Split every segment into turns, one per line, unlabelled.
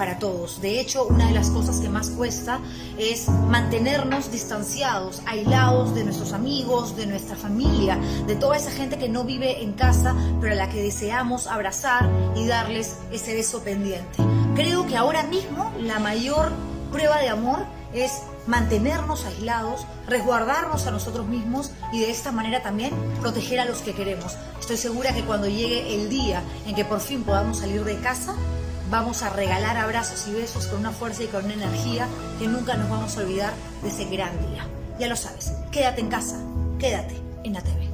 para todos. De hecho, una de las cosas que más cuesta es mantenernos distanciados, aislados de nuestros amigos, de nuestra familia, de toda esa gente que no vive en casa, pero a la que deseamos abrazar y darles ese beso pendiente. Creo que ahora mismo la mayor prueba de amor es mantenernos aislados, resguardarnos a nosotros mismos y de esta manera también proteger a los que queremos. Estoy segura que cuando llegue el día en que por fin podamos salir de casa, vamos a regalar abrazos y besos con una fuerza y con una energía que nunca nos vamos a olvidar de ese gran día. Ya lo sabes, quédate en casa, quédate en ATV.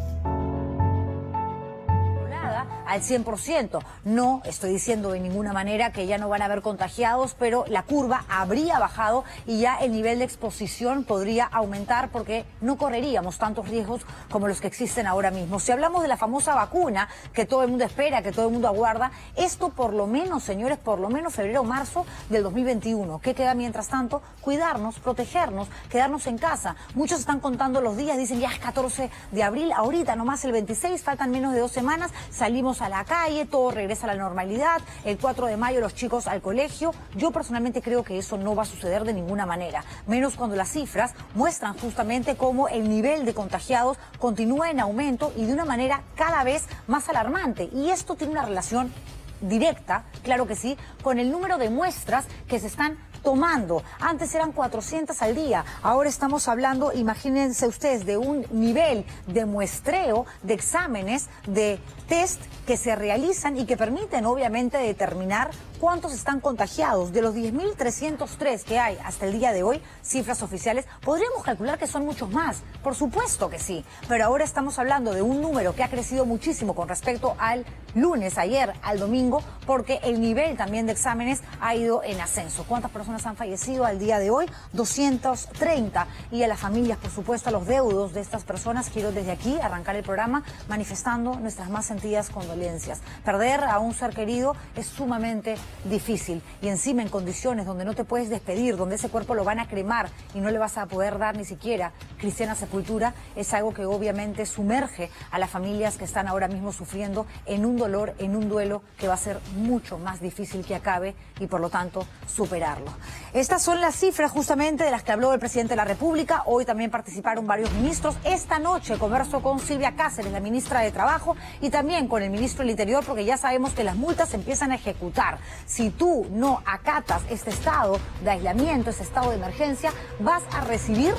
Al 100%. No estoy diciendo de ninguna manera que ya no van a haber contagiados, pero la curva habría bajado y ya el nivel de exposición podría aumentar porque no correríamos tantos riesgos como los que existen ahora mismo. Si hablamos de la famosa vacuna que todo el mundo espera, que todo el mundo aguarda, esto por lo menos, señores, por lo menos febrero o marzo del 2021. ¿Qué queda mientras tanto? Cuidarnos, protegernos, quedarnos en casa. Muchos están contando los días, dicen ya es 14 de abril, ahorita nomás el 26, faltan menos de 2 semanas, salimos a la calle, todo regresa a la normalidad, el 4 de mayo los chicos al colegio. Yo personalmente creo que eso no va a suceder de ninguna manera, menos cuando las cifras muestran justamente cómo el nivel de contagiados continúa en aumento y de una manera cada vez más alarmante. Y esto tiene una relación directa, claro que sí, con el número de muestras que se están tomando. Antes eran 400 al día, ahora estamos hablando, imagínense ustedes, de un nivel de muestreo, de exámenes, de test que se realizan y que permiten obviamente determinar cuántos están contagiados. De los 10.303 que hay hasta el día de hoy, cifras oficiales, podríamos calcular que son muchos más, por supuesto que sí, pero ahora estamos hablando de un número que ha crecido muchísimo con respecto al lunes, ayer, al domingo, porque el nivel también de exámenes ha ido en ascenso. ¿Cuántas personas han fallecido al día de hoy? 230. Y a las familias, por supuesto, a los deudos de estas personas, quiero desde aquí arrancar el programa manifestando nuestras más sentidas condolencias. Perder a un ser querido es sumamente difícil y encima en condiciones donde no te puedes despedir, donde ese cuerpo lo van a cremar y no le vas a poder dar ni siquiera cristiana sepultura, es algo que obviamente sumerge a las familias que están ahora mismo sufriendo en un dolor, en un duelo que va a ser mucho más difícil que acabe y por lo tanto superarlo. Estas son las cifras justamente de las que habló el presidente de la República. Hoy también participaron varios ministros. Esta noche converso con Silvia Cáceres, la ministra de Trabajo, y también con el ministro del Interior, porque ya sabemos que las multas se empiezan a ejecutar. Si tú no acatas este estado de aislamiento, este estado de emergencia, vas a recibir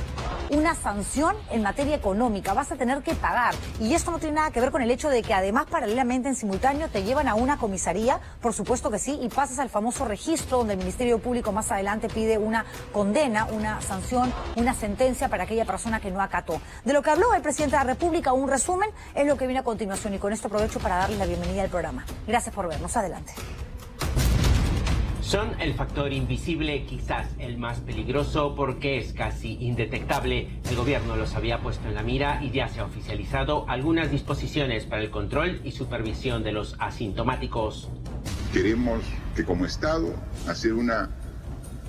una sanción en materia económica, vas a tener que pagar. Y esto no tiene nada que ver con el hecho de que además paralelamente en simultáneo te llevan a una comisaría, por supuesto que sí, y pasas al famoso registro donde el Ministerio Público más adelante pide una condena, una sanción, una sentencia para aquella persona que no acató. De lo que habló el presidente de la República, un resumen, es lo que viene a continuación y con esto aprovecho para darles la bienvenida al programa. Gracias por vernos. Adelante.
Son el factor invisible, quizás el más peligroso porque es casi indetectable. El gobierno los había puesto en la mira y ya se ha oficializado algunas disposiciones para el control y supervisión de los asintomáticos.
Queremos que como Estado hacer una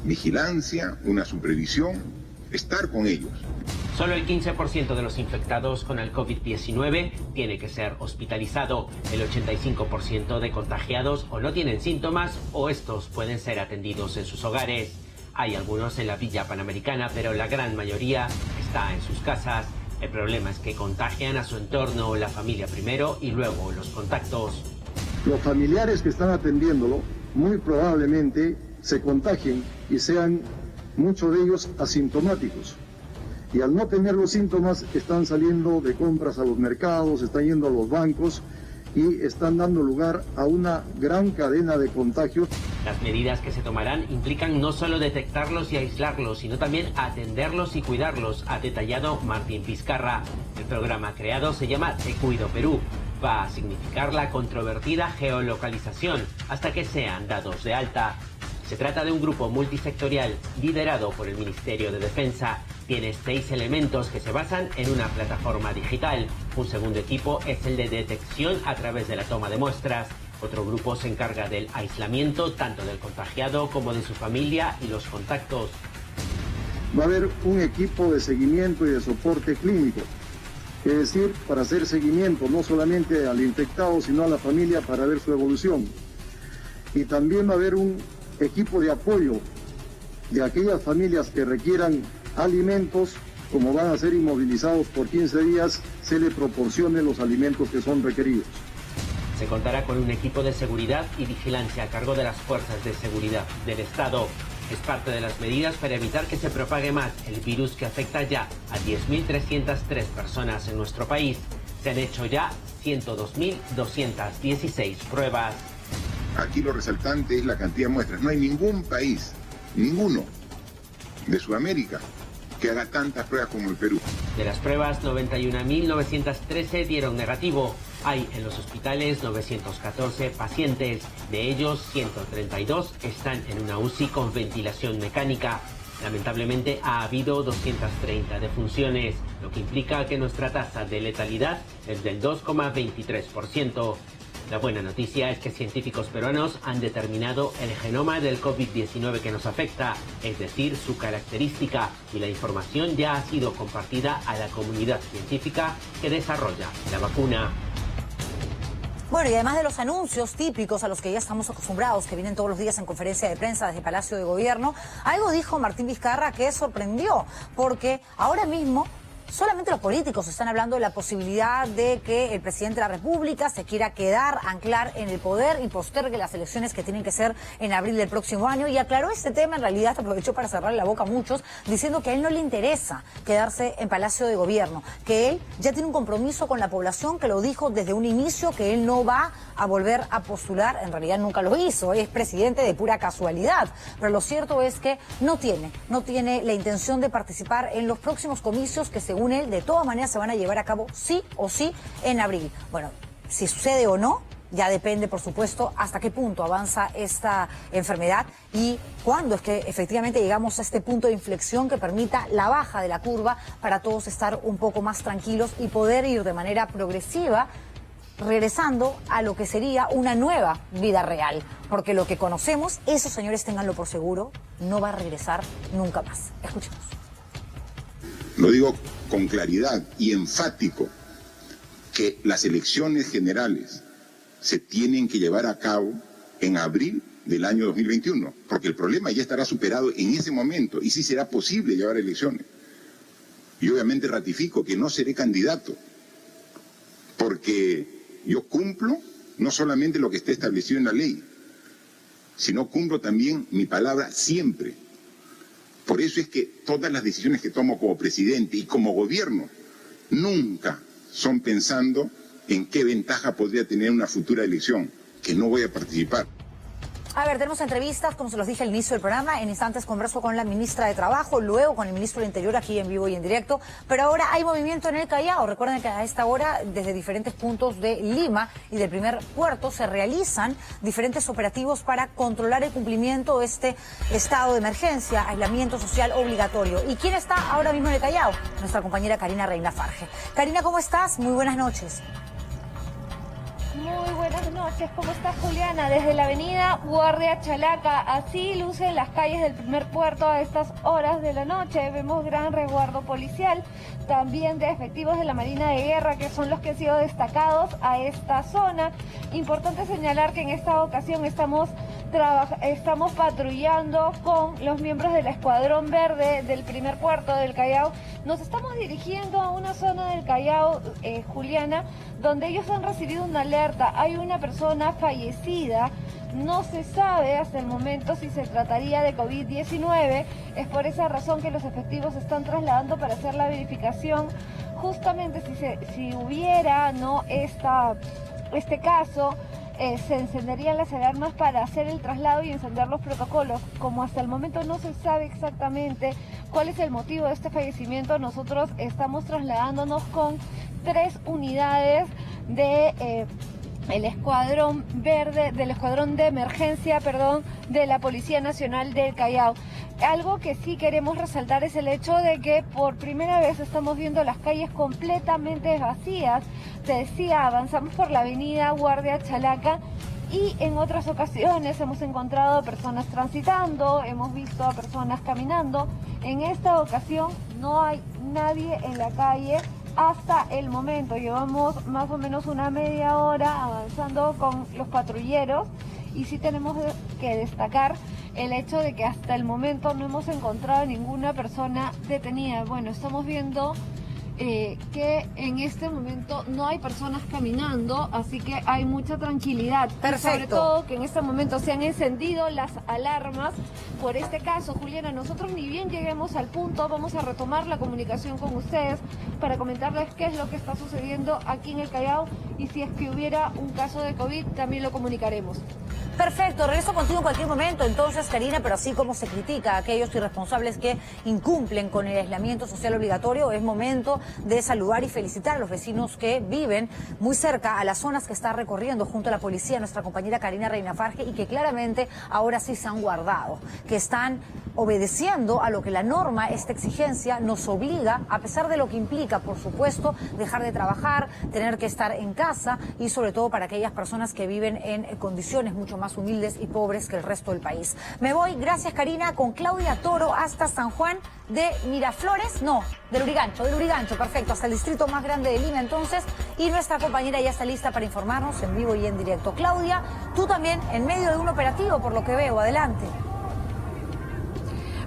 vigilancia, una supervisión, estar con ellos.
Solo el 15% de los infectados con el COVID-19 tiene que ser hospitalizado. El 85% de contagiados o no tienen síntomas o estos pueden ser atendidos en sus hogares. Hay algunos en la Villa Panamericana, pero la gran mayoría está en sus casas. El problema es que contagian a su entorno, la familia primero y luego los contactos.
Los familiares que están atendiéndolo muy probablemente se contagien y sean muchos de ellos asintomáticos. Y al no tener los síntomas están saliendo de compras a los mercados, están yendo a los bancos y están dando lugar a una gran cadena de contagios.
Las medidas que se tomarán implican no solo detectarlos y aislarlos, sino también atenderlos y cuidarlos, ha detallado Martín Vizcarra. El programa creado se llama Te Cuido Perú. Va a significar la controvertida geolocalización hasta que sean dados de alta. Se trata de un grupo multisectorial liderado por el Ministerio de Defensa. Tiene 6 elementos que se basan en una plataforma digital. Un segundo equipo es el de detección a través de la toma de muestras. Otro grupo se encarga del aislamiento tanto del contagiado como de su familia y los contactos.
Va a haber un equipo de seguimiento y de soporte clínico, es decir, para hacer seguimiento no solamente al infectado, sino a la familia para ver su evolución. Y también va a haber un equipo de apoyo de aquellas familias que requieran alimentos, como van a ser inmovilizados por 15 días, se le proporcionen los alimentos que son requeridos.
Se contará con un equipo de seguridad y vigilancia a cargo de las fuerzas de seguridad del Estado. Es parte de las medidas para evitar que se propague más el virus que afecta ya a 10.303 personas en nuestro país. Se han hecho ya 102.216 pruebas.
Aquí lo resaltante es la cantidad de muestras. No hay ningún país, ninguno de Sudamérica, que haga tantas pruebas como el Perú.
De las pruebas, 91.913 dieron negativo. Hay en los hospitales 914 pacientes. De ellos, 132 están en una UCI con ventilación mecánica. Lamentablemente ha habido 230 defunciones, lo que implica que nuestra tasa de letalidad es del 2,23%. La buena noticia es que científicos peruanos han determinado el genoma del COVID-19 que nos afecta, es decir, su característica, y la información ya ha sido compartida a la comunidad científica que desarrolla la vacuna.
Bueno, y además de los anuncios típicos a los que ya estamos acostumbrados, que vienen todos los días en conferencia de prensa desde Palacio de Gobierno, algo dijo Martín Vizcarra que sorprendió, porque ahora mismo solamente los políticos están hablando de la posibilidad de que el presidente de la República se quiera quedar, anclar en el poder y postergue las elecciones que tienen que ser en abril del próximo año. Y aclaró este tema, en realidad aprovechó para cerrarle la boca a muchos, diciendo que a él no le interesa quedarse en Palacio de Gobierno, que él ya tiene un compromiso con la población, que lo dijo desde un inicio, que él no va a volver a postular. En realidad nunca lo hizo, es presidente de pura casualidad. Pero lo cierto es que no tiene la intención de participar en los próximos comicios que, según él, de todas maneras se van a llevar a cabo sí o sí en abril. Bueno, si sucede o no, ya depende, por supuesto, hasta qué punto avanza esta enfermedad y cuándo es que efectivamente llegamos a este punto de inflexión que permita la baja de la curva para todos estar un poco más tranquilos y poder ir de manera progresiva regresando a lo que sería una nueva vida real. Porque lo que conocemos, esos señores, ténganlo por seguro, no va a regresar nunca más. Escuchemos.
Lo digo con claridad y enfático, que las elecciones generales se tienen que llevar a cabo en abril del año 2021, porque el problema ya estará superado en ese momento y sí será posible llevar elecciones. Y obviamente ratifico que no seré candidato, porque yo cumplo no solamente lo que está establecido en la ley, sino cumplo también mi palabra siempre. Por eso es que todas las decisiones que tomo como presidente y como gobierno nunca son pensando en qué ventaja podría tener una futura elección, que no voy a participar.
A ver, tenemos entrevistas, como se los dije al inicio del programa. En instantes converso con la ministra de Trabajo, luego con el ministro del Interior aquí en vivo y en directo. Pero ahora hay movimiento en el Callao. Recuerden que a esta hora, desde diferentes puntos de Lima y del primer puerto, se realizan diferentes operativos para controlar el cumplimiento de este estado de emergencia, aislamiento social obligatorio. ¿Y quién está ahora mismo en el Callao? Nuestra compañera Karina Reina Farge. Karina, ¿cómo estás? Muy buenas noches.
Muy buenas noches, ¿cómo estás, Juliana? Desde la avenida Guardia Chalaca, así lucen las calles del primer puerto a estas horas de la noche. Vemos gran resguardo policial, también de efectivos de la Marina de Guerra, que son los que han sido destacados a esta zona. Importante señalar que en esta ocasión estamos patrullando con los miembros del Escuadrón Verde del primer puerto del Callao. Nos estamos dirigiendo a una zona del Callao, Juliana, donde ellos han recibido una alerta. Hay una persona fallecida, no se sabe hasta el momento si se trataría de COVID-19. Es por esa razón que los efectivos se están trasladando para hacer la verificación. Justamente si hubiera este caso, se encenderían las alarmas para hacer el traslado y encender los protocolos. Como hasta el momento no se sabe exactamente cuál es el motivo de este fallecimiento, nosotros estamos trasladándonos con 3 unidades de el Escuadrón Verde, del Escuadrón de Emergencia, de la Policía Nacional del Callao. Algo que sí queremos resaltar es el hecho de que por primera vez estamos viendo las calles completamente vacías. Te decía, avanzamos por la avenida Guardia Chalaca y en otras ocasiones hemos encontrado personas transitando, hemos visto a personas caminando. En esta ocasión no hay nadie en la calle hasta el momento. Llevamos más o menos una media hora avanzando con los patrulleros y sí tenemos que destacar el hecho de que hasta el momento no hemos encontrado ninguna persona detenida. Bueno, estamos viendo que en este momento no hay personas caminando, así que hay mucha tranquilidad.
Perfecto.
Y sobre todo que en este momento se han encendido las alarmas por este caso. Juliana, nosotros ni bien lleguemos al punto, vamos a retomar la comunicación con ustedes para comentarles qué es lo que está sucediendo aquí en el Callao, y si es que hubiera un caso de COVID también lo comunicaremos.
Perfecto, regreso contigo en cualquier momento entonces, Karina, pero así como se critica a aquellos irresponsables que incumplen con el aislamiento social obligatorio, es momento de saludar y felicitar a los vecinos que viven muy cerca a las zonas que está recorriendo junto a la policía nuestra compañera Karina Reinafarge, y que claramente ahora sí se han guardado, que están obedeciendo a lo que la norma, esta exigencia, nos obliga, a pesar de lo que implica, por supuesto, dejar de trabajar, tener que estar en casa, y sobre todo para aquellas personas que viven en condiciones mucho más humildes y pobres que el resto del país. Me voy, gracias Karina, con Claudia Toro hasta San Juan de Miraflores, no, del Lurigancho, perfecto, hasta el distrito más grande de Lima entonces, y nuestra compañera ya está lista para informarnos en vivo y en directo. Claudia, tú también en medio de un operativo, por lo que veo, adelante.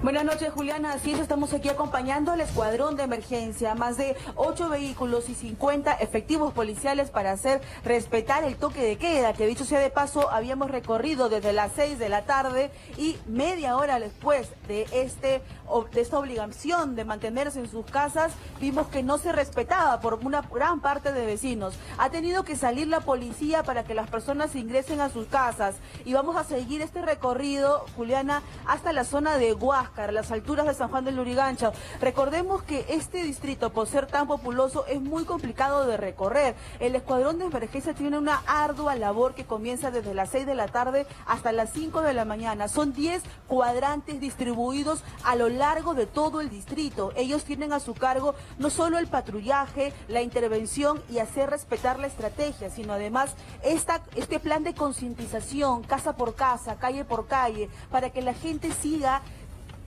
Buenas noches, Juliana. Así es, estamos aquí acompañando al escuadrón de emergencia. Más de 8 vehículos y 50 efectivos policiales para hacer respetar el toque de queda, que dicho sea de paso, habíamos recorrido desde las 6 de la tarde, y media hora después de esta obligación de mantenerse en sus casas, vimos que no se respetaba por una gran parte de vecinos. Ha tenido que salir la policía para que las personas ingresen a sus casas, y vamos a seguir este recorrido, Juliana, hasta la zona de Huáscar, las alturas de San Juan del Lurigancho. Recordemos que este distrito, por ser tan populoso, es muy complicado de recorrer. El escuadrón de emergencia tiene una ardua labor que comienza desde las 6 de la tarde hasta las 5 de la mañana. Son 10 cuadrantes distribuidos a lo largo de todo el distrito. Ellos tienen a su cargo no solo el patrullaje, la intervención y hacer respetar la estrategia, sino además este plan de concientización, casa por casa, calle por calle, para que la gente siga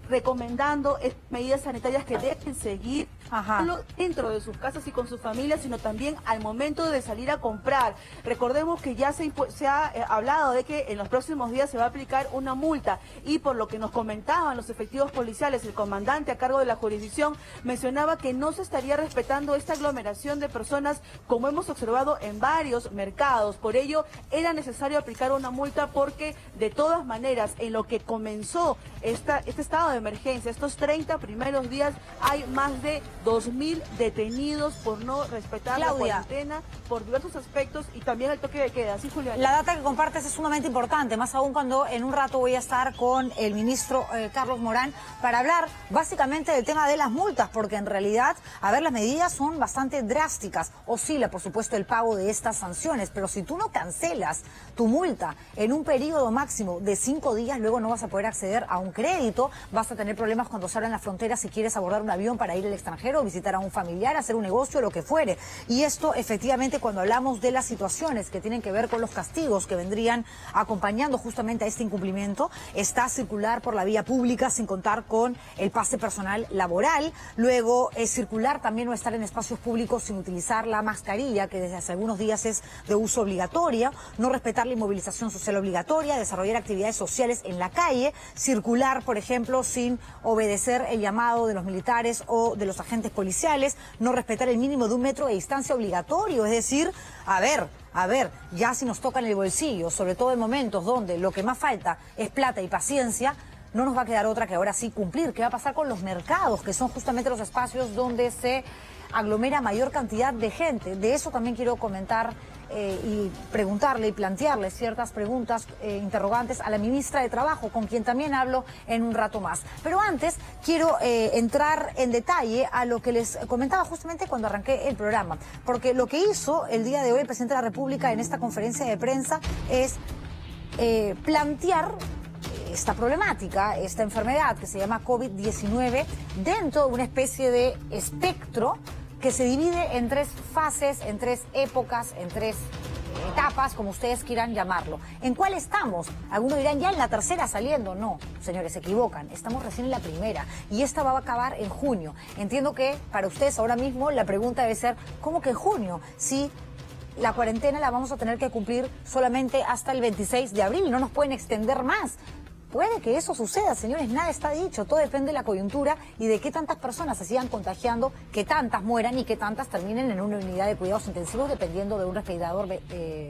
recomendando medidas sanitarias que deben seguir, no solo dentro de sus casas y con sus familias, sino también al momento de salir a comprar. Recordemos que ya se ha hablado de que en los próximos días se va a aplicar una multa, y por lo que nos comentaban los efectivos policiales, el comandante a cargo de la jurisdicción mencionaba que no se estaría respetando esta aglomeración de personas como hemos observado en varios mercados. Por ello era necesario aplicar una multa, porque de todas maneras en lo que comenzó este estado de emergencia, estos 30 primeros días, hay más de 2.000 detenidos por no respetar la cuarentena por diversos aspectos, y también el toque de queda. ¿Sí, Julián?
La data que compartes es sumamente importante, más aún cuando en un rato voy a estar con el ministro Carlos Morán para hablar básicamente del tema de las multas, porque en realidad, las medidas son bastante drásticas. Oscila, por supuesto, el pago de estas sanciones, pero si tú no cancelas tu multa en un periodo máximo de 5 días, luego no vas a poder acceder a un crédito, vas a tener problemas cuando se abran las fronteras si quieres abordar un avión para ir al extranjero, visitar a un familiar, hacer un negocio, lo que fuere. Y esto, efectivamente, cuando hablamos de las situaciones que tienen que ver con los castigos que vendrían acompañando justamente a este incumplimiento, está circular por la vía pública sin contar con el pase personal laboral, luego circular también o estar en espacios públicos sin utilizar la mascarilla, que desde hace algunos días es de uso obligatoria, no respetar la inmovilización social obligatoria, desarrollar actividades sociales en la calle, circular, por ejemplo, sin obedecer el llamado de los militares o de los agentes policiales, no respetar el mínimo de 1 metro de distancia obligatorio. Es decir, a ver, ya si nos toca en el bolsillo, sobre todo en momentos donde lo que más falta es plata y paciencia, no nos va a quedar otra que ahora sí cumplir. ¿Qué va a pasar con los mercados, que son justamente los espacios donde se aglomera mayor cantidad de gente? De eso también quiero comentar y preguntarle y plantearle ciertas preguntas, interrogantes a la ministra de Trabajo, con quien también hablo en un rato más. Pero antes quiero entrar en detalle a lo que les comentaba justamente cuando arranqué el programa, porque lo que hizo el día de hoy el presidente de la República en esta conferencia de prensa es plantear esta problemática, esta enfermedad que se llama COVID-19 dentro de una especie de espectro que se divide en 3 fases, en 3 épocas, en 3 etapas, como ustedes quieran llamarlo. ¿En cuál estamos? Algunos dirán, ya en la tercera saliendo. No, señores, se equivocan. Estamos recién en la primera y esta va a acabar en junio. Entiendo que para ustedes ahora mismo la pregunta debe ser, ¿cómo que en junio? Si la cuarentena la vamos a tener que cumplir solamente hasta el 26 de abril, no nos pueden extender más. puede que eso suceda, señores, nada está dicho, todo depende de la coyuntura y de qué tantas personas se sigan contagiando, que tantas mueran y que tantas terminen en una unidad de cuidados intensivos dependiendo de un respirador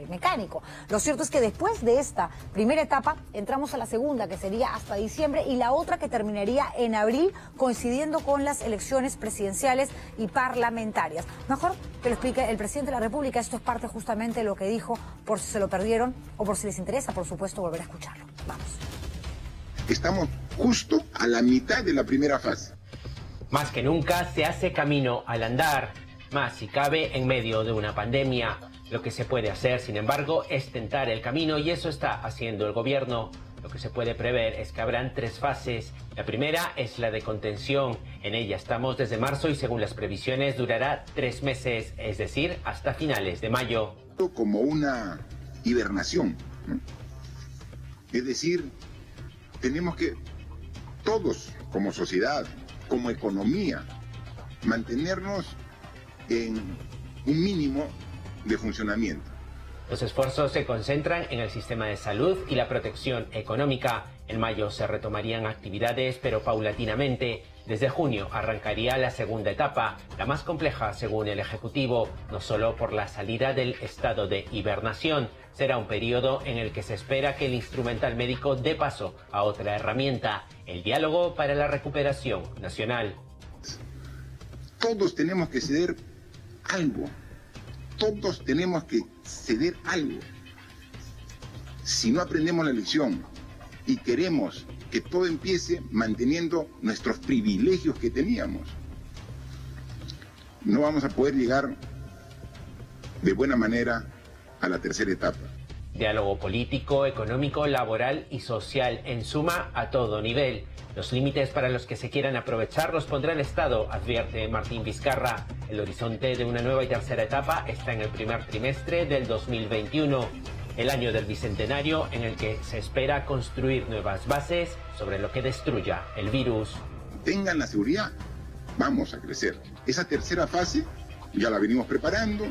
mecánico. Lo cierto es que después de esta primera etapa entramos a la segunda, que sería hasta diciembre, y la otra que terminaría en abril, coincidiendo con las elecciones presidenciales y parlamentarias. Mejor que lo explique el presidente de la República. Esto es parte justamente de lo que dijo, por si se lo perdieron o por si les interesa, por supuesto, volver a escucharlo. Vamos.
Estamos justo a la mitad de la primera fase.
Más que nunca se hace camino al andar, más si cabe en medio de una pandemia. Lo que se puede hacer, sin embargo, es tentar el camino y eso está haciendo el gobierno. Lo que se puede prever es que habrán 3 fases. La primera es la de contención. En ella estamos desde marzo y según las previsiones durará 3 meses, es decir, hasta finales de mayo.
Como una hibernación, ¿no? Es decir, tenemos que todos como sociedad, como economía, mantenernos en un mínimo de funcionamiento.
Los esfuerzos se concentran en el sistema de salud y la protección económica. En mayo se retomarían actividades, pero paulatinamente. Desde junio arrancaría la segunda etapa, la más compleja según el Ejecutivo, no solo por la salida del estado de hibernación. Será un periodo en el que se espera que el instrumental médico dé paso a otra herramienta, el diálogo para la recuperación nacional.
Todos tenemos que ceder algo. Todos tenemos que ceder algo. Si no aprendemos la lección y queremos que todo empiece manteniendo nuestros privilegios que teníamos, no vamos a poder llegar de buena manera a la tercera etapa.
Diálogo político, económico, laboral y social, en suma, a todo nivel. Los límites para los que se quieran aprovechar los pondrá el Estado, advierte Martín Vizcarra. El horizonte de una nueva y tercera etapa está en el primer trimestre del 2021, el año del bicentenario en el que se espera construir nuevas bases sobre lo que destruya el virus.
Tengan la seguridad, vamos a crecer. Esa tercera fase ya la venimos preparando.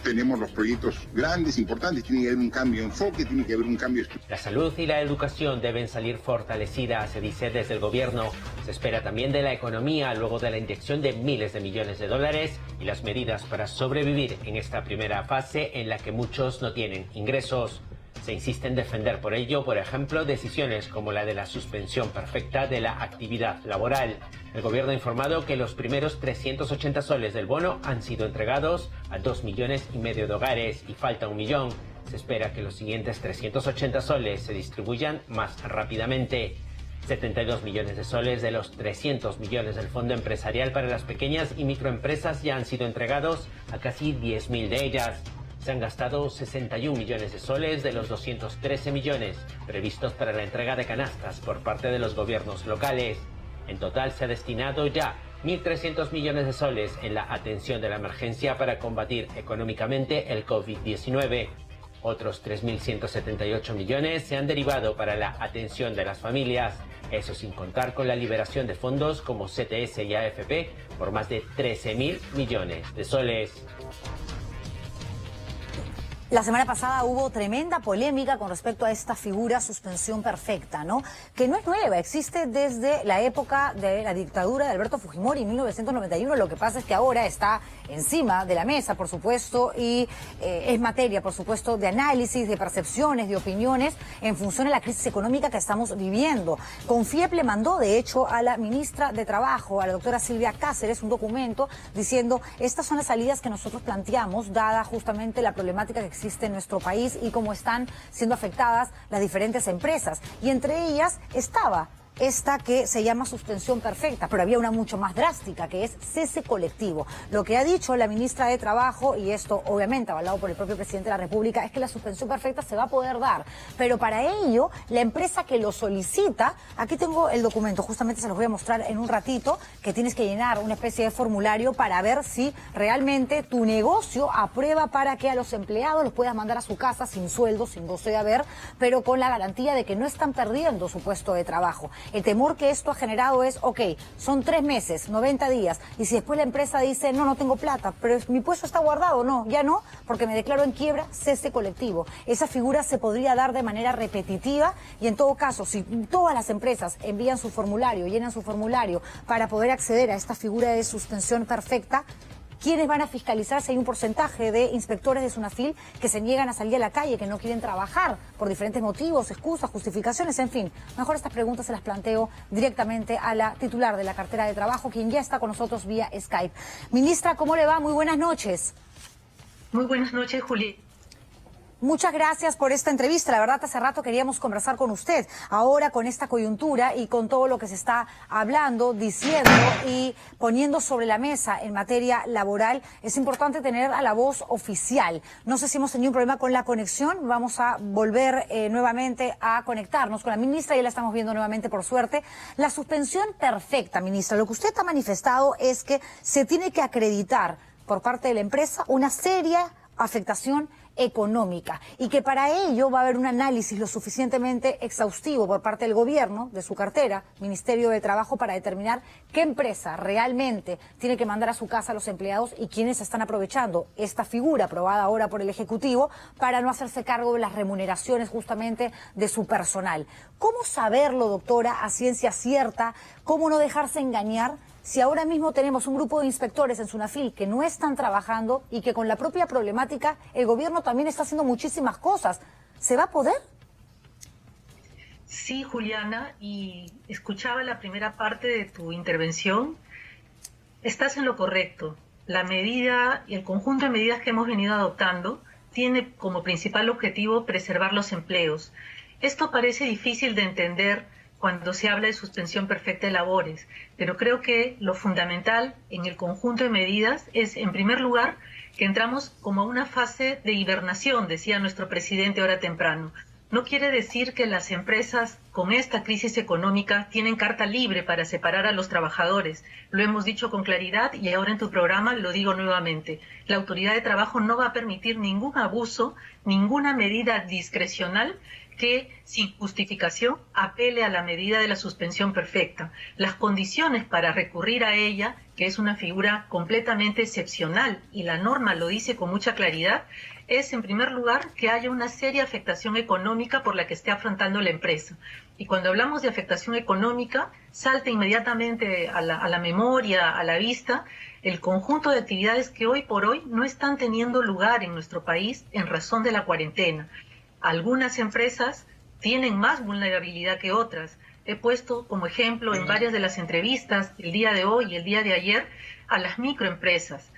Tenemos los proyectos grandes, importantes, tiene que haber un cambio de enfoque, tiene que haber un cambio de estructura.
La salud y la educación deben salir fortalecidas, se dice desde el gobierno. Se espera también de la economía luego de la inyección de miles de millones de dólares y las medidas para sobrevivir en esta primera fase en la que muchos no tienen ingresos. Se insiste en defender por ello, por ejemplo, decisiones como la de la suspensión perfecta de la actividad laboral. El gobierno ha informado que los primeros 380 soles del bono han sido entregados a 2,5 millones de hogares y falta 1 millón. Se espera que los siguientes 380 soles se distribuyan más rápidamente. 72 millones de soles de los 300 millones del Fondo Empresarial para las pequeñas y microempresas ya han sido entregados a casi 10.000 de ellas. Se han gastado 61 millones de soles de los 213 millones previstos para la entrega de canastas por parte de los gobiernos locales. En total se ha destinado ya 1.300 millones de soles en la atención de la emergencia para combatir económicamente el COVID-19. Otros 3.178 millones se han derivado para la atención de las familias. Eso sin contar con la liberación de fondos como CTS y AFP por más de 13.000 millones de soles.
La semana pasada hubo tremenda polémica con respecto a esta figura suspensión perfecta, ¿no? Que no es nueva, existe desde la época de la dictadura de Alberto Fujimori en 1991. Lo que pasa es que ahora está encima de la mesa, por supuesto, y es materia, por supuesto, de análisis, de percepciones, de opiniones en función de la crisis económica que estamos viviendo. CONFIEP le mandó, de hecho, a la ministra de Trabajo, a la doctora Silvia Cáceres, un documento diciendo: estas son las salidas que nosotros planteamos, dada justamente la problemática que existe en nuestro país y cómo están siendo afectadas las diferentes empresas. Y entre ellas estaba esta que se llama suspensión perfecta, pero había una mucho más drástica, que es cese colectivo. Lo que ha dicho la ministra de Trabajo, y esto obviamente avalado por el propio presidente de la República, es que la suspensión perfecta se va a poder dar, pero para ello la empresa que lo solicita, aquí tengo el documento, justamente se los voy a mostrar en un ratito, que tienes que llenar una especie de formulario para ver si realmente tu negocio aprueba para que a los empleados los puedas mandar a su casa sin sueldo, sin goce de haber, pero con la garantía de que no están perdiendo su puesto de trabajo. El temor que esto ha generado es, ok, son 3 meses, 90 días, y si después la empresa dice, no tengo plata, pero mi puesto está guardado, no, ya no, porque me declaro en quiebra, cese colectivo. Esa figura se podría dar de manera repetitiva y en todo caso, si todas las empresas envían su formulario, llenan su formulario para poder acceder a esta figura de suspensión perfecta, ¿quiénes van a fiscalizar si hay un porcentaje de inspectores de SUNAFIL que se niegan a salir a la calle, que no quieren trabajar por diferentes motivos, excusas, justificaciones, en fin? Mejor estas preguntas se las planteo directamente a la titular de la cartera de trabajo, quien ya está con nosotros vía Skype. Ministra, ¿cómo le va? Muy buenas noches.
Muy buenas noches, Juli.
Muchas gracias por esta entrevista. La verdad, hace rato queríamos conversar con usted. Ahora, con esta coyuntura y con todo lo que se está hablando, diciendo y poniendo sobre la mesa en materia laboral, es importante tener a la voz oficial. No sé si hemos tenido un problema con la conexión. Vamos a volver nuevamente a conectarnos con la ministra. Ya la estamos viendo nuevamente, por suerte. La suspensión perfecta, ministra. Lo que usted ha manifestado es que se tiene que acreditar por parte de la empresa una seria afectación económica y que para ello va a haber un análisis lo suficientemente exhaustivo por parte del gobierno, de su cartera, Ministerio de Trabajo, para determinar qué empresa realmente tiene que mandar a su casa a los empleados y quiénes están aprovechando esta figura aprobada ahora por el Ejecutivo para no hacerse cargo de las remuneraciones justamente de su personal. ¿Cómo saberlo, doctora, a ciencia cierta? ¿Cómo no dejarse engañar? Si ahora mismo tenemos un grupo de inspectores en SUNAFIL que no están trabajando y que con la propia problemática el gobierno también está haciendo muchísimas cosas, ¿se va a poder?
Sí, Juliana, y escuchaba la primera parte de tu intervención. Estás en lo correcto. La medida y el conjunto de medidas que hemos venido adoptando tiene como principal objetivo preservar los empleos. Esto parece difícil de entender cuando se habla de suspensión perfecta de labores, pero creo que lo fundamental en el conjunto de medidas es, en primer lugar, que entramos como a una fase de hibernación, decía nuestro presidente ahora temprano. No quiere decir que las empresas con esta crisis económica tienen carta libre para separar a los trabajadores. Lo hemos dicho con claridad y ahora en tu programa lo digo nuevamente. La Autoridad de Trabajo no va a permitir ningún abuso, ninguna medida discrecional que, sin justificación, apele a la medida de la suspensión perfecta. Las condiciones para recurrir a ella, que es una figura completamente excepcional, y la norma lo dice con mucha claridad, es, en primer lugar, que haya una seria afectación económica por la que esté afrontando la empresa. Y cuando hablamos de afectación económica, salta inmediatamente a la memoria, a la vista, el conjunto de actividades que hoy por hoy no están teniendo lugar en nuestro país en razón de la cuarentena. Algunas empresas tienen más vulnerabilidad que otras. He puesto como ejemplo en varias de las entrevistas el día de hoy y el día de ayer a las microempresas.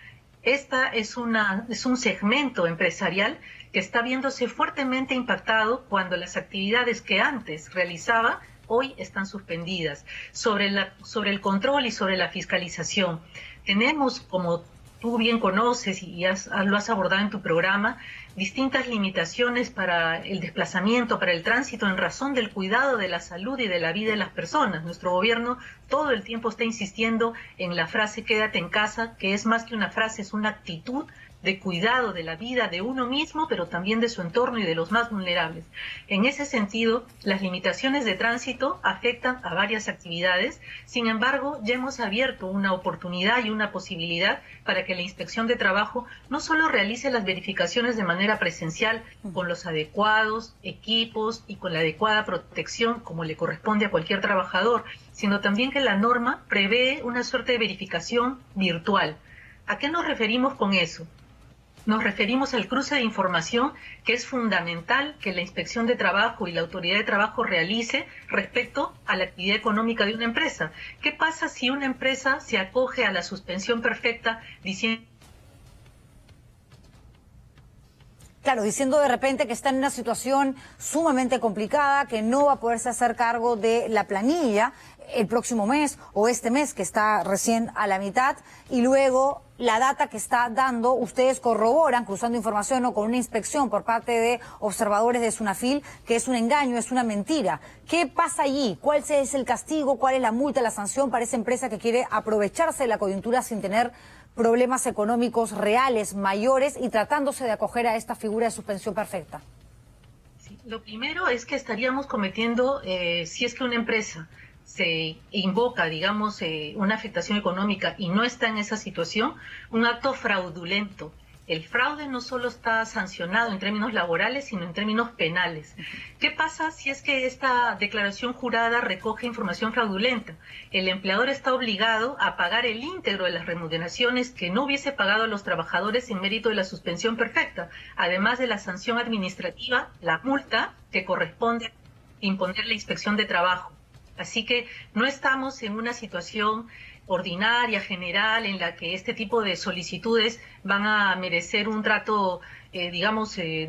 Esta es un segmento empresarial que está viéndose fuertemente impactado cuando las actividades que antes realizaba hoy están suspendidas. Sobre el control y sobre la fiscalización, tenemos, como tú bien conoces y lo has abordado en tu programa, distintas limitaciones para el desplazamiento, para el tránsito en razón del cuidado de la salud y de la vida de las personas. Nuestro gobierno todo el tiempo está insistiendo en la frase quédate en casa, que es más que una frase, es una actitud de cuidado de la vida de uno mismo, pero también de su entorno y de los más vulnerables. En ese sentido, las limitaciones de tránsito afectan a varias actividades. Sin embargo, ya hemos abierto una oportunidad y una posibilidad para que la Inspección de Trabajo no solo realice las verificaciones de manera presencial con los adecuados equipos y con la adecuada protección como le corresponde a cualquier trabajador, sino también que la norma prevé una suerte de verificación virtual. ¿A qué nos referimos con eso? Nos referimos al cruce de información que es fundamental que la Inspección de Trabajo y la Autoridad de Trabajo realice respecto a la actividad económica de una empresa. ¿Qué pasa si una empresa se acoge a la suspensión perfecta diciendo...
Claro, diciendo de repente que está en una situación sumamente complicada, que no va a poderse hacer cargo de la planilla el próximo mes o este mes que está recién a la mitad, y luego la data que está dando, ustedes corroboran, cruzando información o con una inspección por parte de observadores de SUNAFIL, que es un engaño, es una mentira. ¿Qué pasa allí? ¿Cuál es el castigo? ¿Cuál es la multa, la sanción para esa empresa que quiere aprovecharse de la coyuntura sin tener problemas económicos reales, mayores, y tratándose de acoger a esta figura de suspensión perfecta?
Sí, lo primero es que estaríamos cometiendo, si es que una empresa se invoca, digamos, una afectación económica y no está en esa situación, un acto fraudulento. El fraude no solo está sancionado en términos laborales, sino en términos penales. ¿Qué pasa si es que esta declaración jurada recoge información fraudulenta? El empleador está obligado a pagar el íntegro de las remuneraciones que no hubiese pagado a los trabajadores en mérito de la suspensión perfecta, además de la sanción administrativa, la multa que corresponde imponer la inspección de trabajo. Así que no estamos en una situación ordinaria, general, en la que este tipo de solicitudes van a merecer un trato,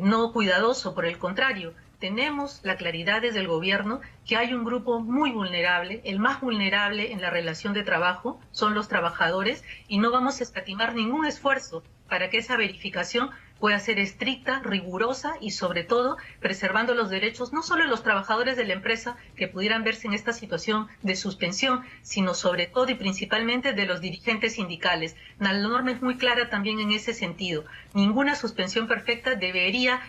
no cuidadoso. Por el contrario, tenemos la claridad desde el gobierno que hay un grupo muy vulnerable, el más vulnerable en la relación de trabajo son los trabajadores, y no vamos a escatimar ningún esfuerzo para que esa verificación pueda ser estricta, rigurosa y sobre todo preservando los derechos no solo de los trabajadores de la empresa que pudieran verse en esta situación de suspensión, sino sobre todo y principalmente de los dirigentes sindicales. La norma es muy clara también en ese sentido. Ninguna suspensión perfecta debería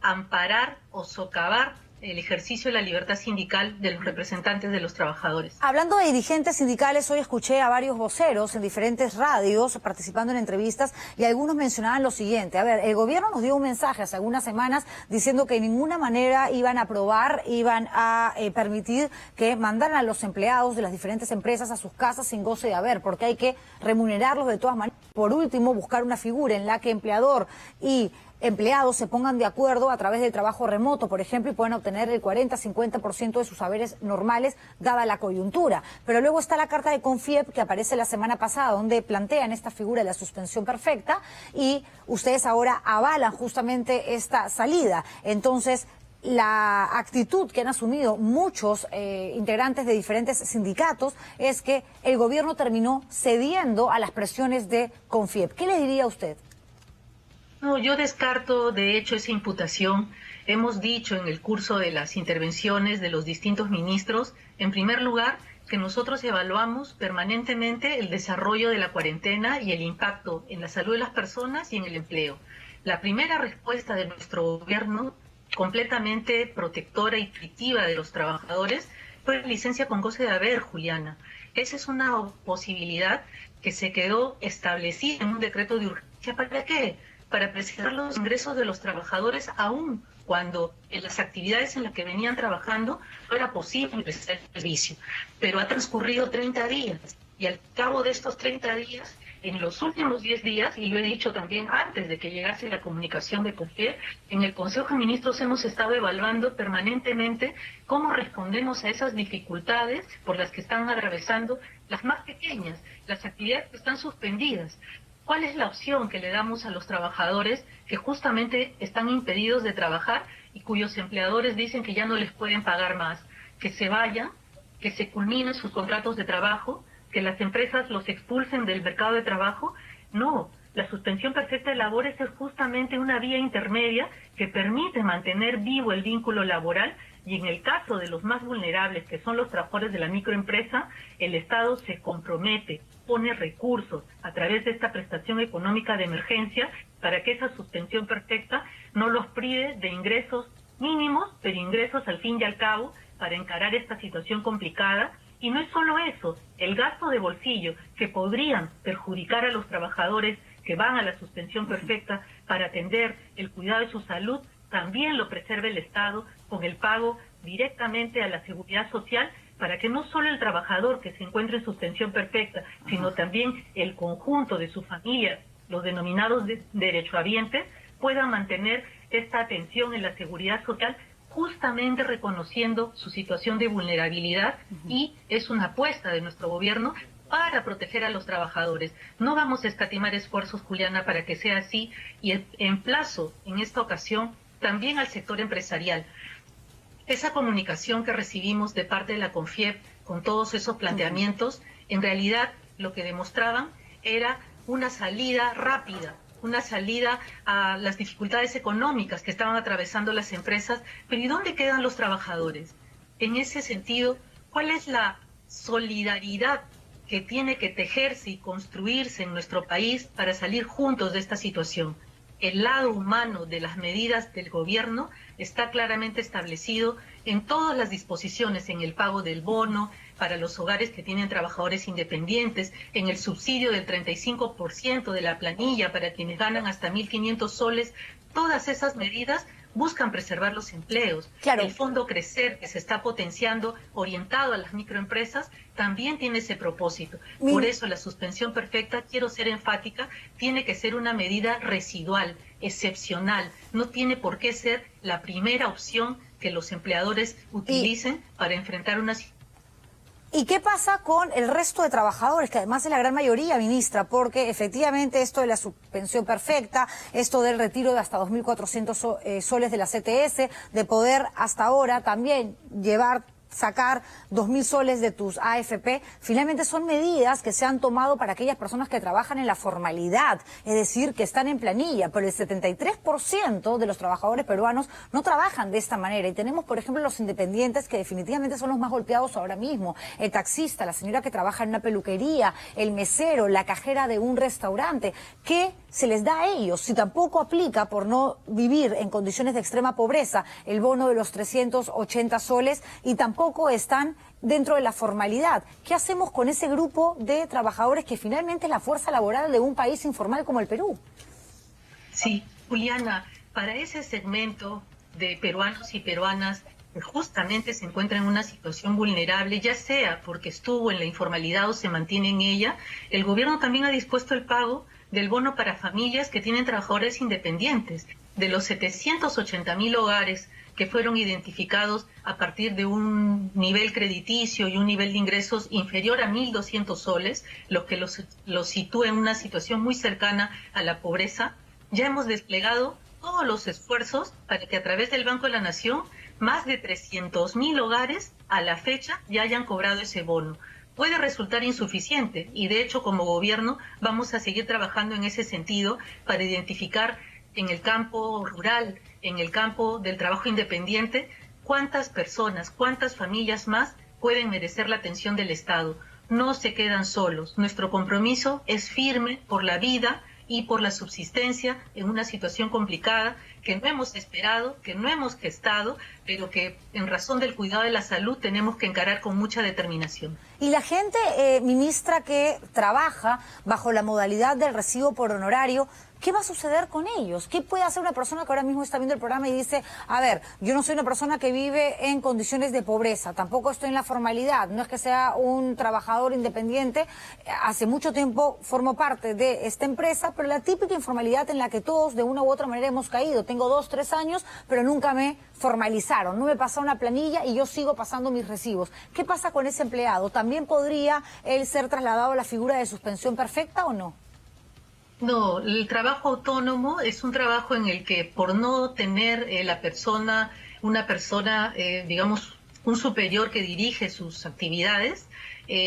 amparar o socavar el ejercicio de la libertad sindical de los representantes de los trabajadores.
Hablando de dirigentes sindicales, hoy escuché a varios voceros en diferentes radios participando en entrevistas y algunos mencionaban lo siguiente. A ver, el gobierno nos dio un mensaje hace algunas semanas diciendo que de ninguna manera iban a aprobar, iban a permitir que mandaran a los empleados de las diferentes empresas a sus casas sin goce de haber, porque hay que remunerarlos de todas maneras. Por último, buscar una figura en la que empleador y empleados se pongan de acuerdo a través del trabajo remoto, por ejemplo, y puedan obtener el 40-50% de sus saberes normales, dada la coyuntura. Pero luego está la carta de Confiep que aparece la semana pasada, donde plantean esta figura de la suspensión perfecta, y ustedes ahora avalan justamente esta salida. Entonces, la actitud que han asumido muchos integrantes de diferentes sindicatos es que el gobierno terminó cediendo a las presiones de Confiep. ¿Qué le diría a usted?
No, yo descarto, de hecho, esa imputación. Hemos dicho en el curso de las intervenciones de los distintos ministros, en primer lugar, que nosotros evaluamos permanentemente el desarrollo de la cuarentena y el impacto en la salud de las personas y en el empleo. La primera respuesta de nuestro gobierno, completamente protectora y punitiva de los trabajadores, fue la licencia con goce de haber, Juliana. Esa es una posibilidad que se quedó establecida en un decreto de urgencia. ¿Para qué? Para preservar los ingresos de los trabajadores, aún cuando en las actividades en las que venían trabajando no era posible prestar el servicio. Pero ha transcurrido 30 días y al cabo de estos 30 días, en los últimos 10 días, y lo he dicho también antes de que llegase la comunicación de Confiep, en el Consejo de Ministros hemos estado evaluando permanentemente cómo respondemos a esas dificultades por las que están atravesando las más pequeñas, las actividades que están suspendidas. ¿Cuál es la opción que le damos a los trabajadores que justamente están impedidos de trabajar y cuyos empleadores dicen que ya no les pueden pagar más? Que se vayan, que se culminen sus contratos de trabajo, que las empresas los expulsen del mercado de trabajo. No, la suspensión perfecta de labores es justamente una vía intermedia que permite mantener vivo el vínculo laboral, y en el caso de los más vulnerables, que son los trabajadores de la microempresa, el Estado se compromete, pone recursos a través de esta prestación económica de emergencia para que esa suspensión perfecta no los prive de ingresos mínimos, pero ingresos al fin y al cabo para encarar esta situación complicada. Y no es solo eso, el gasto de bolsillo que podrían perjudicar a los trabajadores que van a la suspensión perfecta para atender el cuidado de su salud, también lo preserva el Estado con el pago directamente a la Seguridad Social, para que no solo el trabajador que se encuentre en suspensión perfecta, sino también el conjunto de su familia, los denominados derechohabientes, puedan mantener esta atención en la Seguridad Social, justamente reconociendo su situación de vulnerabilidad, y es una apuesta de nuestro gobierno para proteger a los trabajadores. No vamos a escatimar esfuerzos, Juliana, para que sea así, y emplazo en esta ocasión también al sector empresarial. Esa comunicación que recibimos de parte de la Confiep con todos esos planteamientos, en realidad lo que demostraban era una salida rápida, una salida a las dificultades económicas que estaban atravesando las empresas. Pero ¿y dónde quedan los trabajadores? En ese sentido, ¿cuál es la solidaridad que tiene que tejerse y construirse en nuestro país para salir juntos de esta situación? El lado humano de las medidas del gobierno está claramente establecido en todas las disposiciones, en el pago del bono, para los hogares que tienen trabajadores independientes, en el subsidio del 35% de la planilla para quienes ganan hasta 1.500 soles. Todas esas medidas buscan preservar los empleos.
Claro.
El Fondo Crecer, que se está potenciando, orientado a las microempresas, también tiene ese propósito. Por eso la suspensión perfecta, quiero ser enfática, tiene que ser una medida residual, excepcional. No tiene por qué ser la primera opción que los empleadores utilicen para enfrentar una situación.
¿Y qué pasa con el resto de trabajadores, que además es la gran mayoría, ministra? Porque efectivamente esto de la suspensión perfecta, esto del retiro de hasta 2.400 soles de la CTS, de poder hasta ahora también sacar 2.000 soles de tus AFP, finalmente son medidas que se han tomado para aquellas personas que trabajan en la formalidad, es decir, que están en planilla, pero el 73% de los trabajadores peruanos no trabajan de esta manera. Y tenemos, por ejemplo, los independientes, que definitivamente son los más golpeados ahora mismo. El taxista, la señora que trabaja en una peluquería, el mesero, la cajera de un restaurante. ¿Qué se les da a ellos si tampoco aplica, por no vivir en condiciones de extrema pobreza, el bono de los 380 soles y tampoco están dentro de la formalidad? ¿Qué hacemos con ese grupo de trabajadores que finalmente es la fuerza laboral de un país informal como el Perú?
Sí, Juliana, para ese segmento de peruanos y peruanas que justamente se encuentra en una situación vulnerable, ya sea porque estuvo en la informalidad o se mantiene en ella, el gobierno también ha dispuesto el pago del bono para familias que tienen trabajadores independientes. De los 780.000 hogares que fueron identificados a partir de un nivel crediticio y un nivel de ingresos inferior a 1.200 soles, lo que los sitúa en una situación muy cercana a la pobreza, ya hemos desplegado todos los esfuerzos para que a través del Banco de la Nación más de 300.000 hogares a la fecha ya hayan cobrado ese bono. Puede resultar insuficiente y de hecho como gobierno vamos a seguir trabajando en ese sentido para identificar en el campo rural, en el campo del trabajo independiente, cuántas personas, cuántas familias más pueden merecer la atención del Estado. No se quedan solos. Nuestro compromiso es firme por la vida y por la subsistencia en una situación complicada que no hemos esperado, que no hemos gestado, pero que en razón del cuidado de la salud tenemos que encarar con mucha determinación.
Y la gente, ministra, que trabaja bajo la modalidad del recibo por honorario, ¿qué va a suceder con ellos? ¿Qué puede hacer una persona que ahora mismo está viendo el programa y dice, a ver, yo no soy una persona que vive en condiciones de pobreza, tampoco estoy en la formalidad, no es que sea un trabajador independiente, hace mucho tiempo formo parte de esta empresa, pero la típica informalidad en la que todos de una u otra manera hemos caído. Tengo 2, 3 años, pero nunca me formalizaron, no me pasaron una planilla y yo sigo pasando mis recibos. ¿Qué pasa con ese empleado? ¿También podría él ser trasladado a la figura de suspensión perfecta o no?
No, el trabajo autónomo es un trabajo en el que por no tener una persona, digamos, un superior que dirige sus actividades,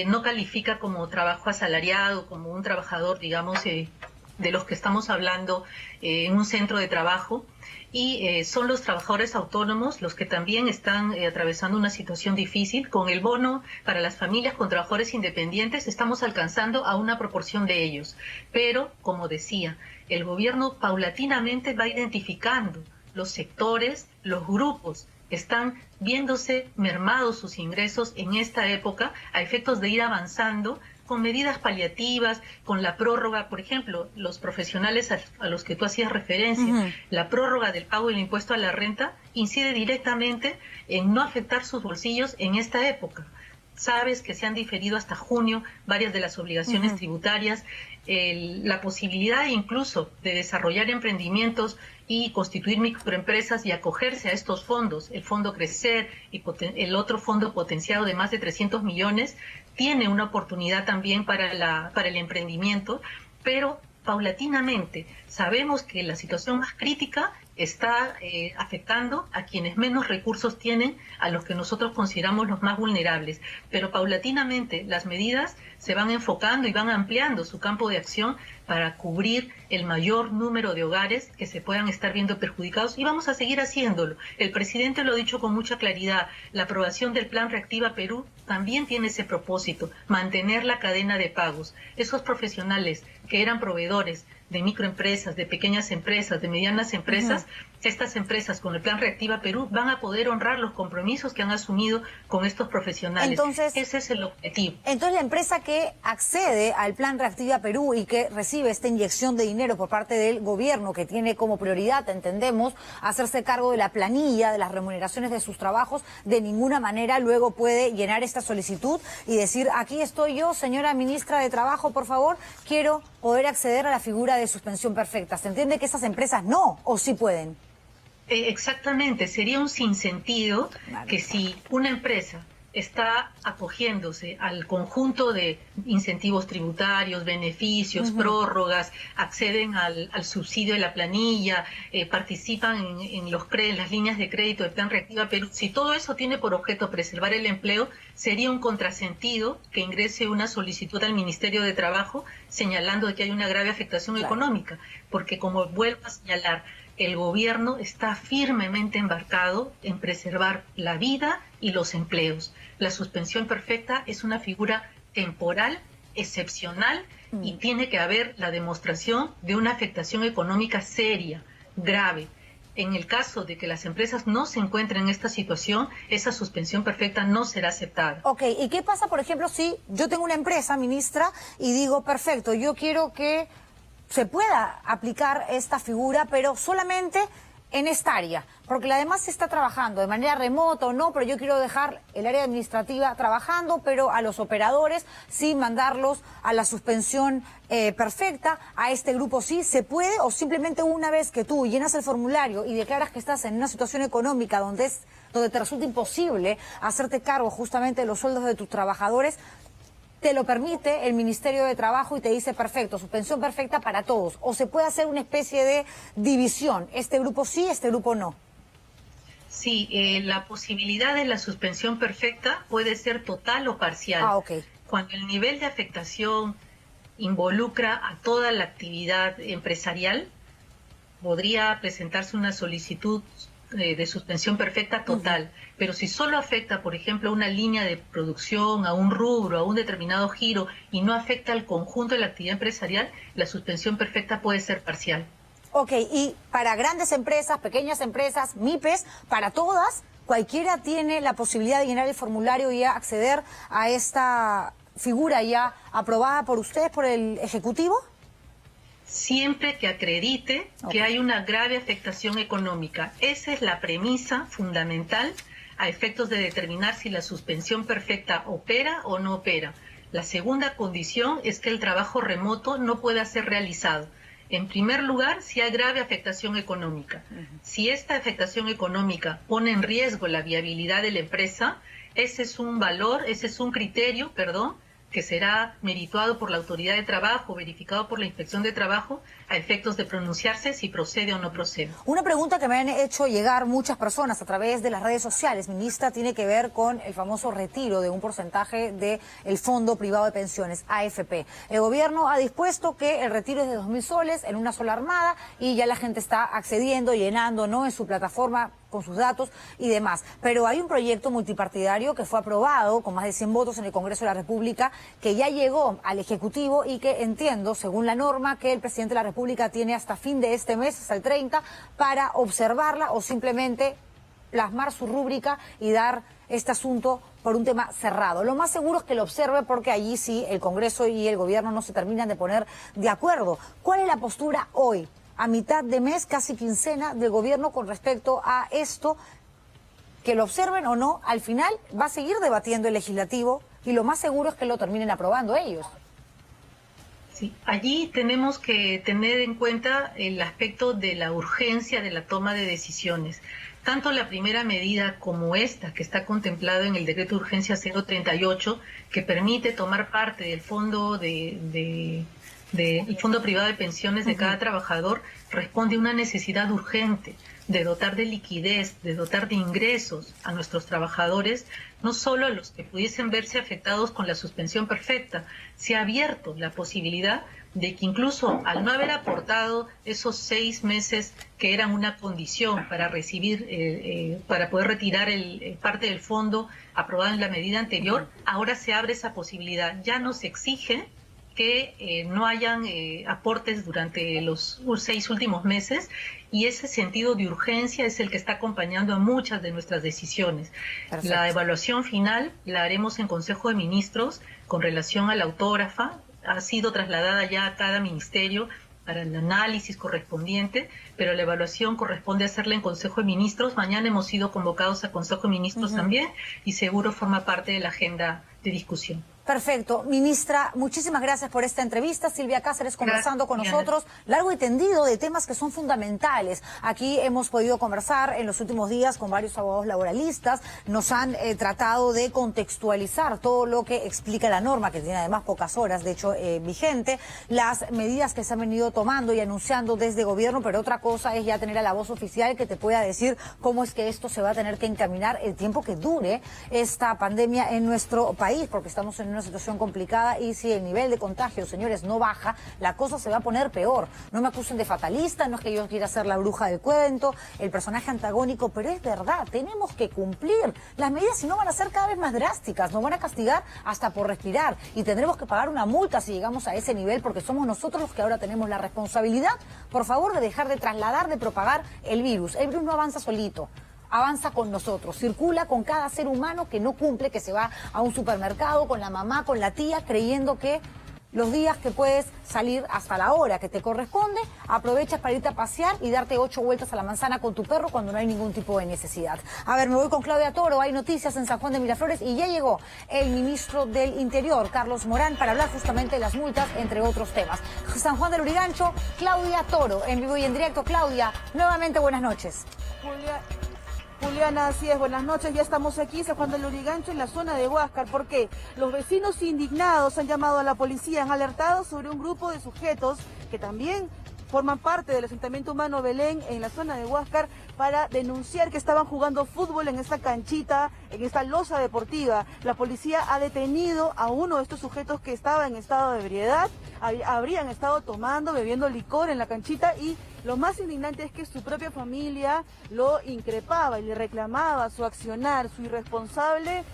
no califica como trabajo asalariado, como un trabajador, digamos, de los que estamos hablando en un centro de trabajo. Y son los trabajadores autónomos los que también están atravesando una situación difícil. Con el bono para las familias con trabajadores independientes estamos alcanzando a una proporción de ellos. Pero, como decía, el gobierno paulatinamente va identificando los sectores, los grupos que están viéndose mermados sus ingresos en esta época a efectos de ir avanzando con medidas paliativas, con la prórroga, por ejemplo, los profesionales a los que tú hacías referencia, la prórroga del pago del impuesto a la renta incide directamente en no afectar sus bolsillos en esta época. Sabes que se han diferido hasta junio varias de las obligaciones tributarias, la posibilidad incluso de desarrollar emprendimientos y constituir microempresas y acogerse a estos fondos, el Fondo Crecer y el otro fondo potenciado de más de 300 millones, tiene una oportunidad también para el emprendimiento, pero paulatinamente sabemos que la situación más crítica está afectando a quienes menos recursos tienen, a los que nosotros consideramos los más vulnerables. Pero paulatinamente las medidas se van enfocando y van ampliando su campo de acción para cubrir el mayor número de hogares que se puedan estar viendo perjudicados y vamos a seguir haciéndolo. El presidente lo ha dicho con mucha claridad, la aprobación del Plan Reactiva Perú también tiene ese propósito, mantener la cadena de pagos. Esos profesionales que eran proveedores de microempresas, de pequeñas empresas, de medianas empresas, estas empresas con el Plan Reactiva Perú van a poder honrar los compromisos que han asumido con estos profesionales.
Entonces,
ese es el objetivo.
Entonces, la empresa que accede al Plan Reactiva Perú y que recibe esta inyección de dinero por parte del gobierno, que tiene como prioridad, entendemos, hacerse cargo de la planilla, de las remuneraciones de sus trabajos, de ninguna manera luego puede llenar esta solicitud y decir, aquí estoy yo, señora ministra de Trabajo, por favor, quiero poder acceder a la figura de suspensión perfecta. ¿Se entiende que esas empresas no, o sí pueden?
Exactamente, sería un sinsentido que si una empresa está acogiéndose al conjunto de incentivos tributarios, beneficios, prórrogas, acceden al subsidio de la planilla, participan en las líneas de crédito del Plan Reactiva Perú. Si todo eso tiene por objeto preservar el empleo, sería un contrasentido que ingrese una solicitud al Ministerio de Trabajo señalando que hay una grave afectación económica, porque como vuelvo a señalar, el gobierno está firmemente embarcado en preservar la vida y los empleos. La suspensión perfecta es una figura temporal, excepcional, y tiene que haber la demostración de una afectación económica seria, grave. En el caso de que las empresas no se encuentren en esta situación, esa suspensión perfecta no será aceptada.
Ok, ¿y qué pasa, por ejemplo, si yo tengo una empresa, ministra, y digo, perfecto, yo quiero que se pueda aplicar esta figura, pero solamente en esta área, porque la demás se está trabajando de manera remota o no, pero yo quiero dejar el área administrativa trabajando, pero a los operadores sí mandarlos a la suspensión perfecta, a este grupo sí, ¿se puede? O simplemente una vez que tú llenas el formulario y declaras que estás en una situación económica donde te resulta imposible hacerte cargo justamente de los sueldos de tus trabajadores, te lo permite el Ministerio de Trabajo y te dice perfecto, suspensión perfecta para todos, o se puede hacer una especie de división, este grupo sí, este grupo no.
Sí, la posibilidad de la suspensión perfecta puede ser total o parcial. Cuando el nivel de afectación involucra a toda la actividad empresarial, podría presentarse una solicitud de suspensión perfecta total, pero si solo afecta, por ejemplo, a una línea de producción, a un rubro, a un determinado giro y no afecta al conjunto de la actividad empresarial, la suspensión perfecta puede ser parcial.
Ok, y para grandes empresas, pequeñas empresas, MIPES, para todas, cualquiera tiene la posibilidad de llenar el formulario y acceder a esta figura ya aprobada por ustedes, por el Ejecutivo.
Siempre que acredite que hay una grave afectación económica. Esa es la premisa fundamental a efectos de determinar si la suspensión perfecta opera o no opera. La segunda condición es que el trabajo remoto no pueda ser realizado. En primer lugar, si hay grave afectación económica. Si esta afectación económica pone en riesgo la viabilidad de la empresa, ese es un valor, ese es un criterio, que será merituado por la Autoridad de Trabajo, verificado por la Inspección de Trabajo, a efectos de pronunciarse si procede o no procede.
Una pregunta que me han hecho llegar muchas personas a través de las redes sociales, ministra, tiene que ver con el famoso retiro de un porcentaje del Fondo Privado de Pensiones, AFP. El gobierno ha dispuesto que el retiro es de 2.000 soles en una sola armada y ya la gente está accediendo, llenando, ¿no?, en su plataforma con sus datos y demás. Pero hay un proyecto multipartidario que fue aprobado con más de 100 votos en el Congreso de la República, que ya llegó al Ejecutivo y que entiendo, según la norma, que el presidente de la República tiene hasta fin de este mes, hasta el 30, para observarla o simplemente plasmar su rúbrica y dar este asunto por un tema cerrado. Lo más seguro es que lo observe porque allí sí el Congreso y el Gobierno no se terminan de poner de acuerdo. ¿Cuál es la postura hoy, a mitad de mes, casi quincena, del Gobierno con respecto a esto? Que lo observen o no, al final va a seguir debatiendo el Legislativo y lo más seguro es que lo terminen aprobando ellos.
Sí, allí tenemos que tener en cuenta el aspecto de la urgencia de la toma de decisiones. Tanto la primera medida como esta, que está contemplada en el Decreto de Urgencia 038, que permite tomar parte del fondo del Fondo Privado de Pensiones de cada trabajador, responde a una necesidad urgente de dotar de liquidez, de dotar de ingresos a nuestros trabajadores, no solo a los que pudiesen verse afectados con la suspensión perfecta. Se ha abierto la posibilidad de que incluso al no haber aportado esos 6 meses que eran una condición para recibir, para poder retirar parte del fondo aprobado en la medida anterior, ahora se abre esa posibilidad. Ya no se exige que no hayan aportes durante los 6 últimos meses, y ese sentido de urgencia es el que está acompañando a muchas de nuestras decisiones.
Perfecto.
La evaluación final la haremos en Consejo de Ministros con relación a la autógrafa. Ha sido trasladada ya a cada ministerio para el análisis correspondiente, pero la evaluación corresponde hacerla en Consejo de Ministros. Mañana hemos sido convocados a Consejo de Ministros también, y seguro forma parte de la agenda de discusión.
Perfecto. Ministra, muchísimas gracias por esta entrevista. Silvia Cáceres conversando con
Gracias.
nosotros, largo y tendido, de temas que son fundamentales. Aquí hemos podido conversar en los últimos días con varios abogados laboralistas. Nos han tratado de contextualizar todo lo que explica la norma, que tiene además pocas horas, de hecho, vigente, las medidas que se han venido tomando y anunciando desde gobierno, pero otra cosa es ya tener a la voz oficial que te pueda decir cómo es que esto se va a tener que encaminar el tiempo que dure esta pandemia en nuestro país, porque estamos en una situación complicada, y si el nivel de contagio, señores, no baja, la cosa se va a poner peor. No me acusen de fatalista, no es que yo quiera ser la bruja del cuento, el personaje antagónico, pero es verdad, tenemos que cumplir. Las medidas, si no, van a ser cada vez más drásticas, nos van a castigar hasta por respirar, y tendremos que pagar una multa si llegamos a ese nivel, porque somos nosotros los que ahora tenemos la responsabilidad, por favor, de dejar de trasladar, de propagar el virus. El virus no avanza solito. Avanza con nosotros, circula con cada ser humano que no cumple, que se va a un supermercado con la mamá, con la tía, creyendo que los días que puedes salir hasta la hora que te corresponde, aprovechas para irte a pasear y darte 8 vueltas a la manzana con tu perro cuando no hay ningún tipo de necesidad. A ver, me voy con Claudia Toro. Hay noticias en San Juan de Miraflores y ya llegó el ministro del Interior, Carlos Morán, para hablar justamente de las multas, entre otros temas. San Juan del Lurigancho, Claudia Toro, en vivo y en directo. Claudia, nuevamente buenas noches.
Juliana, así es, buenas noches. Ya estamos aquí, San Juan del Lurigancho, en la zona de Huáscar. ¿Por qué? Los vecinos indignados han llamado a la policía, han alertado sobre un grupo de sujetos que también forman parte del asentamiento humano Belén en la zona de Huáscar, para denunciar que estaban jugando fútbol en esta canchita, en esta losa deportiva. La policía ha detenido a uno de estos sujetos que estaba en estado de ebriedad, habrían estado tomando, bebiendo licor en la canchita, y lo más indignante es que su propia familia lo increpaba y le reclamaba su accionar, su irresponsable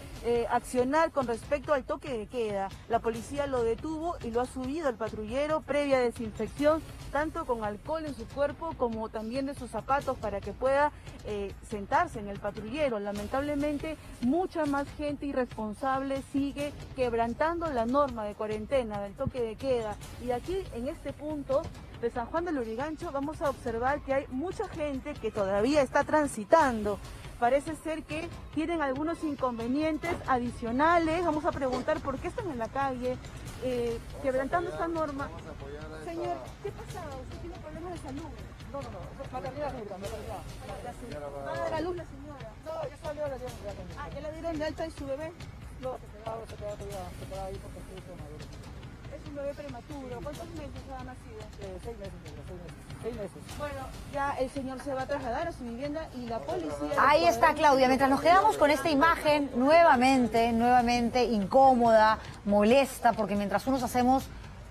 accionar con respecto al toque de queda. La policía lo detuvo y lo ha subido al patrullero previa desinfección, tanto con alcohol en su cuerpo como también de sus zapatos, para que pueda sentarse en el patrullero. Lamentablemente, mucha más gente irresponsable sigue quebrantando la norma de cuarentena, del toque de queda. Y aquí, en este punto de San Juan del Lurigancho, vamos a observar que hay mucha gente que todavía está transitando. Parece ser que tienen algunos inconvenientes adicionales. Vamos a preguntar por qué están en la calle, quebrantando esta norma. Señor, ¿qué pasa? ¿Usted tiene problemas de salud? No, maternidad. ¿Va a dar a luz la señora? No, ya salió la dieron. Ah, ¿ya la dieron de alta y su bebé? No, se queda ahí porque estoy maduro. Es un bebé prematuro. ¿Cuántos meses ha nacido? 6 meses. 6 meses. Bueno, ya el señor se va a trasladar a su vivienda y la policía...
Ahí está, Claudia. Mientras nos quedamos con esta imagen nuevamente incómoda, molesta, porque mientras unos hacemos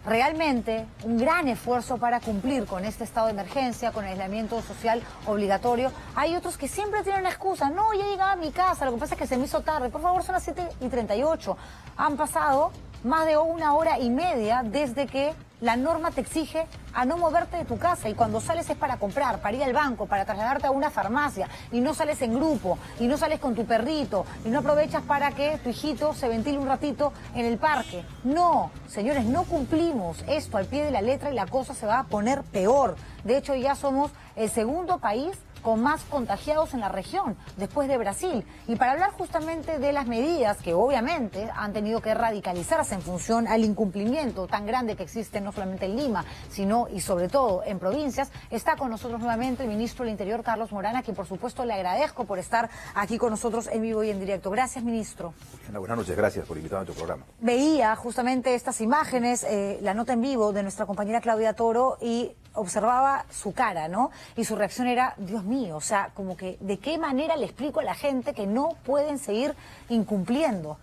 realmente un gran esfuerzo para cumplir con este estado de emergencia, con el aislamiento social obligatorio, hay otros que siempre tienen una excusa. No, ya llegaba a mi casa, lo que pasa es que se me hizo tarde. Por favor, son las 7:38. Han pasado más de 1 hora y media desde que la norma te exige a no moverte de tu casa, y cuando sales es para comprar, para ir al banco, para trasladarte a una farmacia, y no sales en grupo, y no sales con tu perrito, y no aprovechas para que tu hijito se ventile un ratito en el parque. No, señores, no cumplimos esto al pie de la letra y la cosa se va a poner peor. De hecho, ya somos el segundo país con más contagiados en la región, después de Brasil. Y para hablar justamente de las medidas que obviamente han tenido que radicalizarse en función al incumplimiento tan grande que existe no solamente en Lima, sino y sobre todo en provincias, está con nosotros nuevamente el ministro del Interior, Carlos Morán, a quien por supuesto le agradezco por estar aquí con nosotros en vivo y en directo. Gracias, ministro.
Buenas noches, gracias por invitarme a tu programa.
Veía justamente estas imágenes, la nota en vivo de nuestra compañera Claudia Toro, y observaba su cara, ¿no? Y su reacción era, Dios mío, o sea, como que, ¿de qué manera le explico a la gente que no pueden seguir incumpliendo?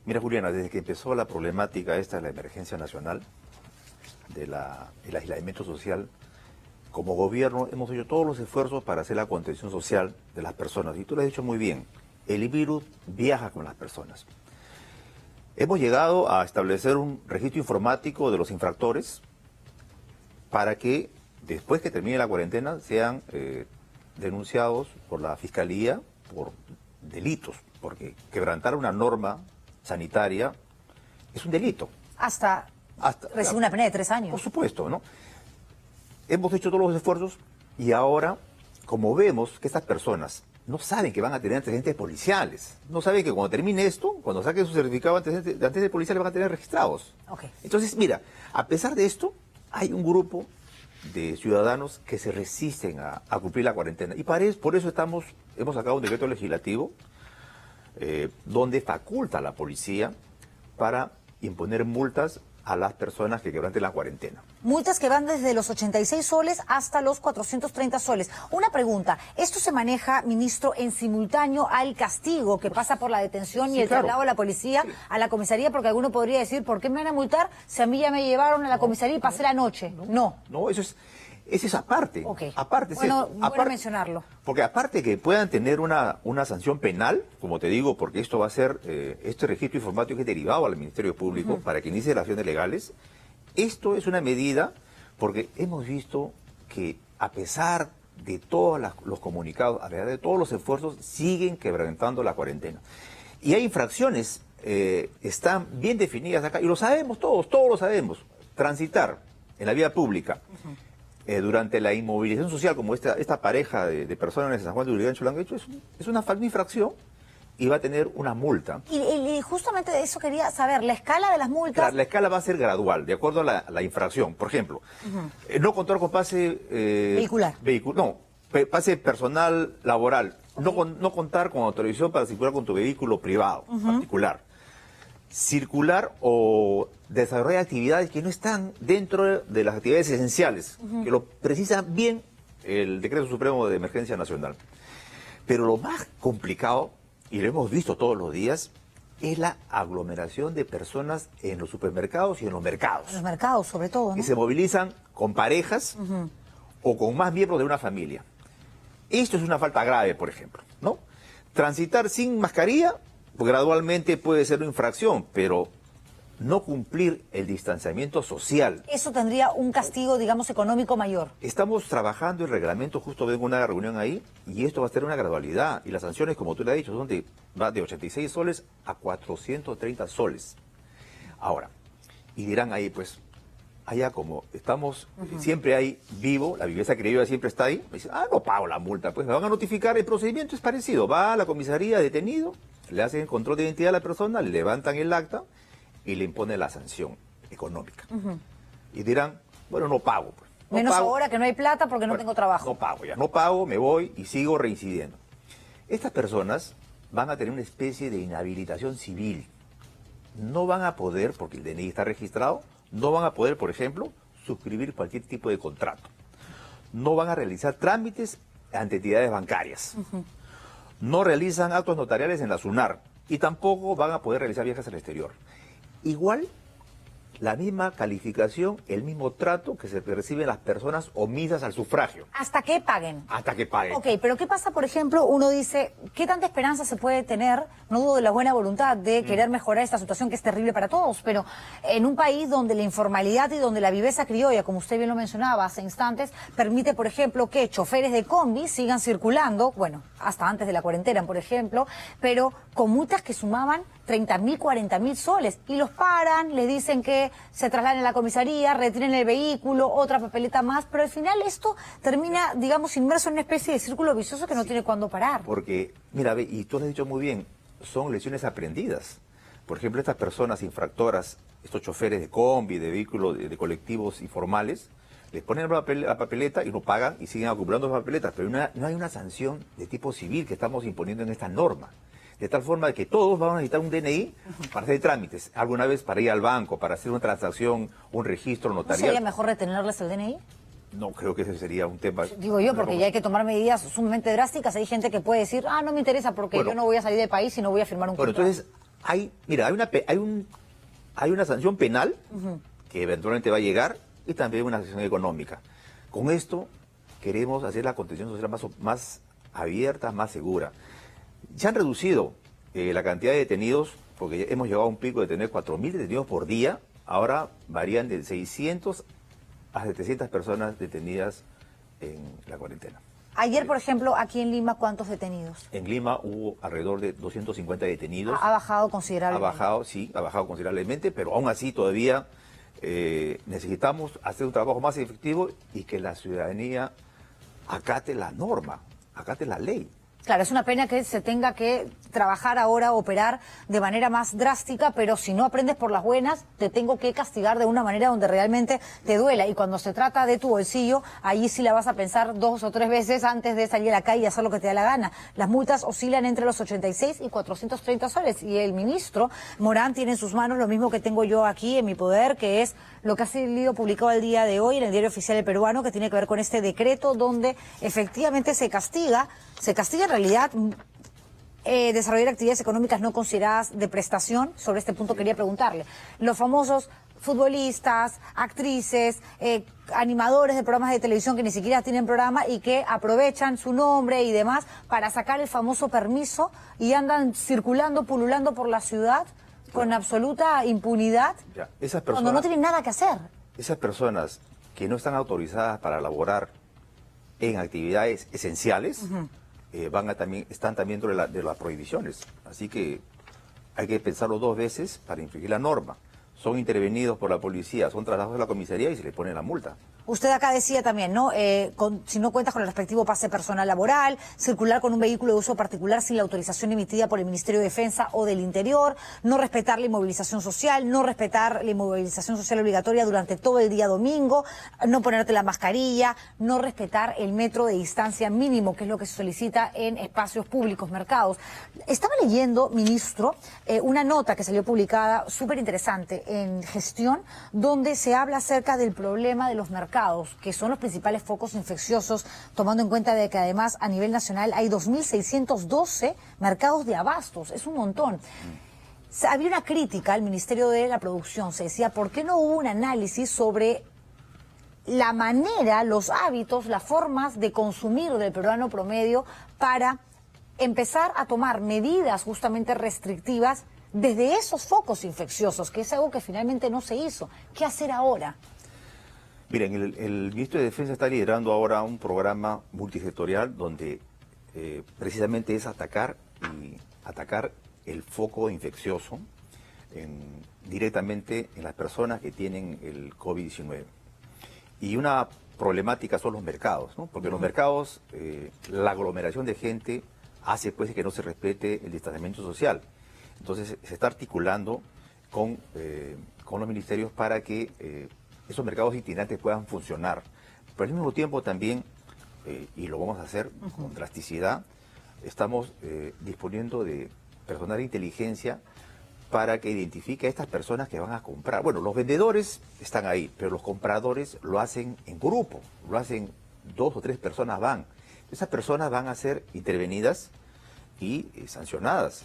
Mira, Juliana, desde que empezó la problemática esta de la emergencia nacional, del aislamiento social, como gobierno hemos hecho todos los esfuerzos para hacer la contención social de las personas. Y tú lo has dicho muy bien, el virus viaja con las personas. Hemos llegado a establecer un registro informático de los infractores para que después que termine la cuarentena sean denunciados por la Fiscalía por delitos, porque quebrantar una norma sanitaria es un delito.
Hasta recibe una pena de 3 años.
Por supuesto, ¿no? Hemos hecho todos los esfuerzos y ahora, como vemos que estas personas no saben que van a tener antecedentes policiales, no saben que cuando termine esto, cuando saquen su certificado de antecedentes policiales van a tener registrados.
Okay.
Entonces, mira, a pesar de esto, hay un grupo de ciudadanos que se resisten a cumplir la cuarentena. Y por eso hemos sacado un decreto legislativo donde faculta a la policía para imponer multas a las personas que quebranten la cuarentena.
Multas que van desde los 86 soles hasta los 430 soles. Una pregunta, ¿esto se maneja, ministro, en simultáneo al castigo que pasa por la detención y el traslado de la policía a la comisaría? Porque alguno podría decir, ¿por qué me van a multar si a mí ya me llevaron a la comisaría y pasé la noche? No,
eso es aparte.
Okay.
Aparte,
bueno mencionarlo.
Porque aparte que puedan tener una sanción penal, como te digo, porque esto va a ser, este registro informático es derivado al Ministerio Público para que inicie las acciones legales, esto es una medida porque hemos visto que a pesar de todos los comunicados, a pesar de todos los esfuerzos, siguen quebrantando la cuarentena. Y hay infracciones, están bien definidas acá, y lo sabemos todos lo sabemos. Transitar en la vía pública durante la inmovilización social, como esta pareja de personas en San Juan de Urigancho lo han hecho, es una infracción y va a tener una multa.
Y justamente de eso quería saber, la escala de las multas...
La escala va a ser gradual, de acuerdo a la infracción. Por ejemplo, no contar con pase...
vehicular.
Pase personal laboral. No contar con autorización para circular con tu vehículo privado, particular. Circular o desarrollar actividades que no están dentro de las actividades esenciales, que lo precisa bien el Decreto Supremo de Emergencia Nacional. Pero lo más complicado, y lo hemos visto todos los días, es la aglomeración de personas en los supermercados y en los mercados.
En los mercados, sobre todo, ¿no?
Que se movilizan con parejas o con más miembros de una familia. Esto es una falta grave, por ejemplo, ¿no? Transitar sin mascarilla, pues gradualmente puede ser una infracción, pero no cumplir el distanciamiento social.
Eso tendría un castigo, digamos, económico mayor.
Estamos trabajando el reglamento, justo vengo a una reunión ahí, y esto va a ser una gradualidad. Y las sanciones, como tú le has dicho, va de 86 soles a 430 soles. Ahora, y dirán ahí, pues, allá como estamos, siempre hay vivo, la viveza creativa siempre está ahí, me dicen, no pago la multa, pues me van a notificar, el procedimiento es parecido, va a la comisaría detenido, le hacen el control de identidad a la persona, le levantan el acta y le imponen la sanción económica. Y dirán, bueno, no pago. Pues.
Menos ahora que no hay plata porque no tengo trabajo.
No pago, me voy y sigo reincidiendo. Estas personas van a tener una especie de inhabilitación civil. No van a poder, porque el DNI está registrado, no van a poder, por ejemplo, suscribir cualquier tipo de contrato. No van a realizar trámites ante entidades bancarias. No realizan actos notariales en la SUNAR y tampoco van a poder realizar viajes al exterior. Igual, la misma calificación, el mismo trato que se reciben las personas omisas al sufragio.
¿Hasta que paguen?
Hasta que paguen.
Ok, pero ¿qué pasa, por ejemplo, uno dice, ¿qué tanta esperanza se puede tener? No dudo de la buena voluntad de querer mejorar esta situación que es terrible para todos, pero en un país donde la informalidad y donde la viveza criolla, como usted bien lo mencionaba hace instantes, permite, por ejemplo, que choferes de combi sigan circulando, bueno, hasta antes de la cuarentena, por ejemplo, pero con multas que sumaban 30.000, 40.000 soles, y los paran, les dicen que se trasladen a la comisaría, retiren el vehículo, otra papeleta más, pero al final esto termina, digamos, inmerso en una especie de círculo vicioso que no tiene cuándo parar.
Porque, mira, y tú lo has dicho muy bien, son lecciones aprendidas. Por ejemplo, estas personas infractoras, estos choferes de combi, de vehículos, de colectivos informales, les ponen la papeleta y no pagan y siguen acumulando las papeletas, pero no hay una sanción de tipo civil que estamos imponiendo en esta norma. De tal forma que todos van a necesitar un DNI para hacer trámites, alguna vez para ir al banco, para hacer una transacción, un registro notarial.
¿No sería mejor retenerles el DNI?
No, creo que ese sería un tema...
Digo yo, porque ya hay que tomar medidas sumamente drásticas. Hay gente que puede decir, no me interesa porque yo no voy a salir del país y no voy a firmar un contrato.
Entonces, hay una sanción penal que eventualmente va a llegar y también una sanción económica. Con esto queremos hacer la contención social más abierta, más segura. Se han reducido la cantidad de detenidos porque hemos llegado a un pico de tener 4.000 detenidos por día, ahora varían de 600 a 700 personas detenidas en la cuarentena.
Ayer, por ejemplo, aquí en Lima, ¿cuántos detenidos?
En Lima hubo alrededor de 250 detenidos.
Ha bajado considerablemente.
Ha bajado considerablemente, pero aún así todavía necesitamos hacer un trabajo más efectivo y que la ciudadanía acate la norma, acate la ley.
Claro, es una pena que se tenga que trabajar ahora, operar de manera más drástica, pero si no aprendes por las buenas, te tengo que castigar de una manera donde realmente te duela. Y cuando se trata de tu bolsillo, allí sí la vas a pensar 2 o 3 veces antes de salir a la calle y hacer lo que te da la gana. Las multas oscilan entre los 86 y 430 soles. Y el ministro Morán tiene en sus manos lo mismo que tengo yo aquí en mi poder, que es lo que ha sido publicado el día de hoy en el Diario Oficial del Peruano, que tiene que ver con este decreto donde efectivamente se castiga en realidad desarrollar actividades económicas no consideradas de prestación. Sobre este punto quería preguntarle. Los famosos futbolistas, actrices, animadores de programas de televisión que ni siquiera tienen programa y que aprovechan su nombre y demás para sacar el famoso permiso y andan circulando, pululando por la ciudad con absoluta impunidad,
Esas personas,
cuando no tienen nada que hacer.
Esas personas que no están autorizadas para laborar en actividades esenciales, están también dentro de las prohibiciones. Así que hay que pensarlo 2 veces para infringir la norma. Son intervenidos por la policía, son trasladados a la comisaría y se les pone la multa.
Usted acá decía también, ¿no? Si no cuentas con el respectivo pase personal laboral, circular con un vehículo de uso particular sin la autorización emitida por el Ministerio de Defensa o del Interior, no respetar la inmovilización social, no respetar la inmovilización social obligatoria durante todo el día domingo, no ponerte la mascarilla, no respetar el metro de distancia mínimo, que es lo que se solicita en espacios públicos, mercados. Estaba leyendo, ministro, una nota que salió publicada súper interesante en Gestión, donde se habla acerca del problema de los mercados, que son los principales focos infecciosos, tomando en cuenta de que además a nivel nacional hay 2.612 mercados de abastos. Es un montón. Había una crítica al Ministerio de la Producción. Se decía, ¿por qué no hubo un análisis sobre la manera, los hábitos, las formas de consumir del peruano promedio para empezar a tomar medidas justamente restrictivas desde esos focos infecciosos, que es algo que finalmente no se hizo? ¿Qué hacer ahora?
Miren, el ministro de Defensa está liderando ahora un programa multisectorial donde precisamente es atacar el foco infeccioso directamente en las personas que tienen el COVID-19. Y una problemática son los mercados, ¿no? Porque los mercados, la aglomeración de gente hace pues que no se respete el distanciamiento social. Entonces se está articulando con los ministerios para que esos mercados itinerantes puedan funcionar. Pero al mismo tiempo también, y lo vamos a hacer con drasticidad, estamos disponiendo de personal de inteligencia para que identifique a estas personas que van a comprar. Bueno, los vendedores están ahí, pero los compradores lo hacen en grupo, lo hacen 2 o 3 personas van. Esas personas van a ser intervenidas y sancionadas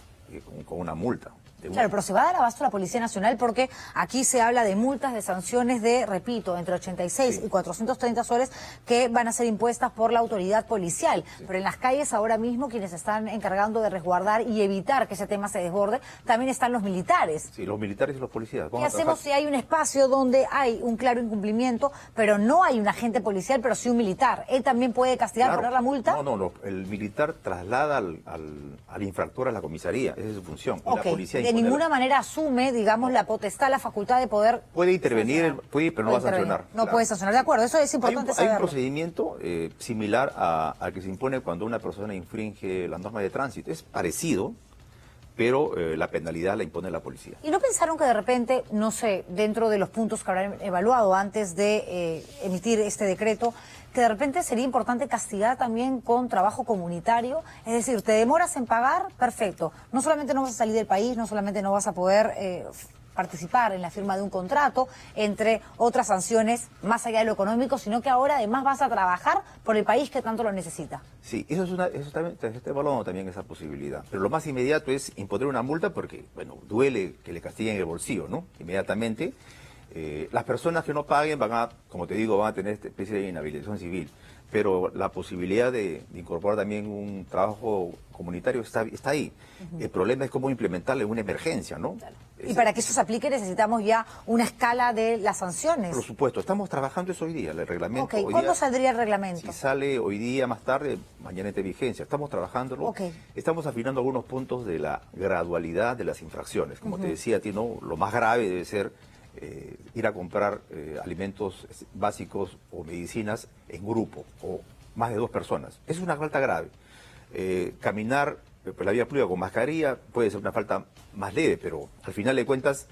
con una multa.
Claro, pero se va a dar abasto a la Policía Nacional porque aquí se habla de multas, de sanciones de, repito, entre 86 y 430 soles que van a ser impuestas por la autoridad policial. Pero en las calles ahora mismo quienes están encargando de resguardar y evitar que ese tema se desborde, también están los militares.
Sí, los militares y los policías.
¿Qué hacemos si hay un espacio donde hay un claro incumplimiento, pero no hay un agente policial, pero sí un militar? ¿Él también puede castigar, poner la multa?
No, el militar traslada al infractor a la comisaría, esa es su función. Y la policía
de ninguna manera asume, digamos, la potestad, la facultad de poder...
Puede intervenir, pero no va a sancionar.
No puede sancionar, de acuerdo, eso es importante saberlo.
Hay un procedimiento similar al que se impone cuando una persona infringe las normas de tránsito. Es parecido, pero la penalidad la impone la policía.
¿Y no pensaron que de repente, no sé, dentro de los puntos que habrán evaluado antes de emitir este decreto, que de repente sería importante castigar también con trabajo comunitario? Es decir, te demoras en pagar, perfecto. No solamente no vas a salir del país, no solamente no vas a poder participar en la firma de un contrato, entre otras sanciones más allá de lo económico, sino que ahora además vas a trabajar por el país que tanto lo necesita.
Sí, eso también, se está evaluando también esa posibilidad. Pero lo más inmediato es imponer una multa porque, bueno, duele que le castiguen el bolsillo, ¿no? Inmediatamente. Las personas que no paguen van a, como te digo, van a tener esta especie de inhabilitación civil, pero la posibilidad de incorporar también un trabajo comunitario está ahí. El problema es cómo implementarlo en una emergencia, ¿no?
Claro. Y para que eso se aplique necesitamos ya una escala de las sanciones.
Por supuesto, estamos trabajando eso hoy día, el reglamento.
Ok, ¿cuándo saldría el reglamento?
Si sale hoy día, más tarde, mañana está en vigencia. Estamos trabajándolo.
Ok.
Estamos afinando algunos puntos de la gradualidad de las infracciones. Como te decía a ti, ¿no? Lo más grave debe ser ir a comprar alimentos básicos o medicinas en grupo o más de 2 personas. Es una falta grave. Caminar por la vía pública con mascarilla puede ser una falta más leve, pero al final de cuentas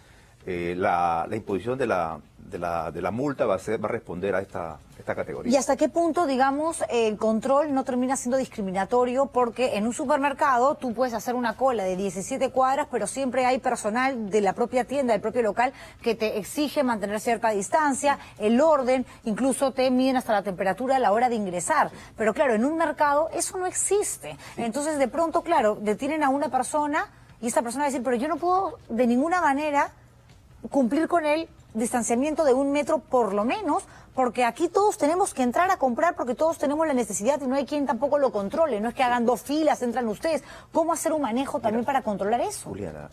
la imposición de la multa va a responder a esta categoría.
¿Y hasta qué punto, digamos, el control no termina siendo discriminatorio? Porque en un supermercado tú puedes hacer una cola de 17 cuadras, pero siempre hay personal de la propia tienda, del propio local, que te exige mantener cierta distancia, el orden, incluso te miden hasta la temperatura a la hora de ingresar. Pero claro, en un mercado eso no existe. Entonces, de pronto, claro, detienen a una persona y esta persona va a decir, pero yo no puedo de ninguna manera cumplir con el distanciamiento de 1 metro por lo menos, porque aquí todos tenemos que entrar a comprar porque todos tenemos la necesidad y no hay quien tampoco lo controle. No es que hagan 2 filas, entran ustedes. ¿Cómo hacer un manejo también para controlar eso?
Juliana,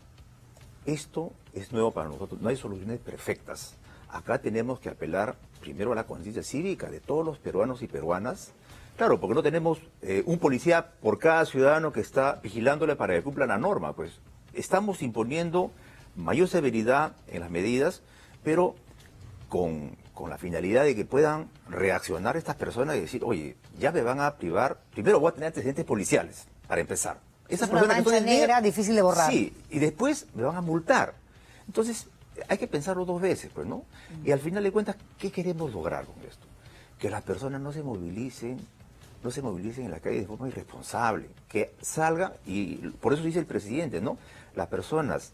esto es nuevo para nosotros. No hay soluciones perfectas. Acá tenemos que apelar primero a la conciencia cívica de todos los peruanos y peruanas. Claro, porque no tenemos un policía por cada ciudadano que está vigilándole para que cumpla la norma. Pues estamos imponiendo mayor severidad en las medidas, pero con la finalidad de que puedan reaccionar estas personas y decir, oye, ya me van a privar, primero voy a tener antecedentes policiales, para empezar. Esas
es una mancha negra difícil de borrar.
Sí, y después me van a multar. Entonces, hay que pensarlo 2 veces, pues, ¿no? Y al final de cuentas, ¿qué queremos lograr con esto? Que las personas no se movilicen en la calle de forma irresponsable, que salga, y por eso dice el presidente, ¿no? Las personas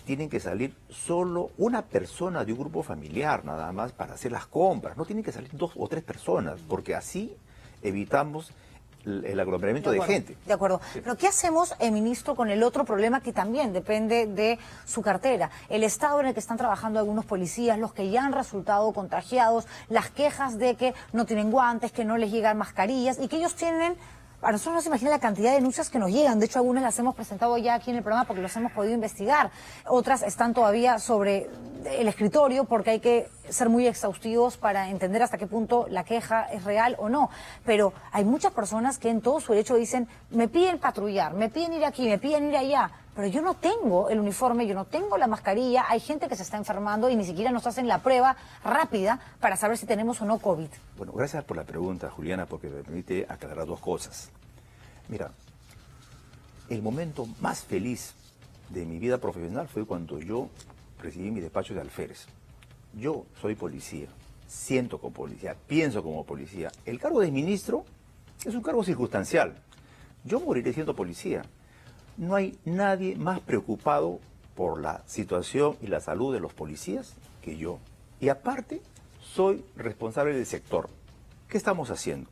tienen que salir solo una persona de un grupo familiar nada más para hacer las compras. No tienen que salir 2 o 3 personas, porque así evitamos el aglomeramiento de gente.
De acuerdo. Sí. Pero ¿qué hacemos, ministro, con el otro problema que también depende de su cartera? El estado en el que están trabajando algunos policías, los que ya han resultado contagiados, las quejas de que no tienen guantes, que no les llegan mascarillas y que ellos tienen... A nosotros no se imagina la cantidad de denuncias que nos llegan. De hecho, algunas las hemos presentado ya aquí en el programa porque las hemos podido investigar. Otras están todavía sobre el escritorio porque hay que ser muy exhaustivos para entender hasta qué punto la queja es real o no. Pero hay muchas personas que en todo su derecho dicen, me piden patrullar, me piden ir aquí, me piden ir allá. Pero yo no tengo el uniforme, yo no tengo la mascarilla, hay gente que se está enfermando y ni siquiera nos hacen la prueba rápida para saber si tenemos o no COVID.
Bueno, gracias por la pregunta, Juliana, porque me permite aclarar 2 cosas. Mira, el momento más feliz de mi vida profesional fue cuando yo recibí mi despacho de alférez. Yo soy policía, siento como policía, pienso como policía. El cargo de ministro es un cargo circunstancial. Yo moriré siendo policía. No hay nadie más preocupado por la situación y la salud de los policías que yo. Y aparte, soy responsable del sector. ¿Qué estamos haciendo?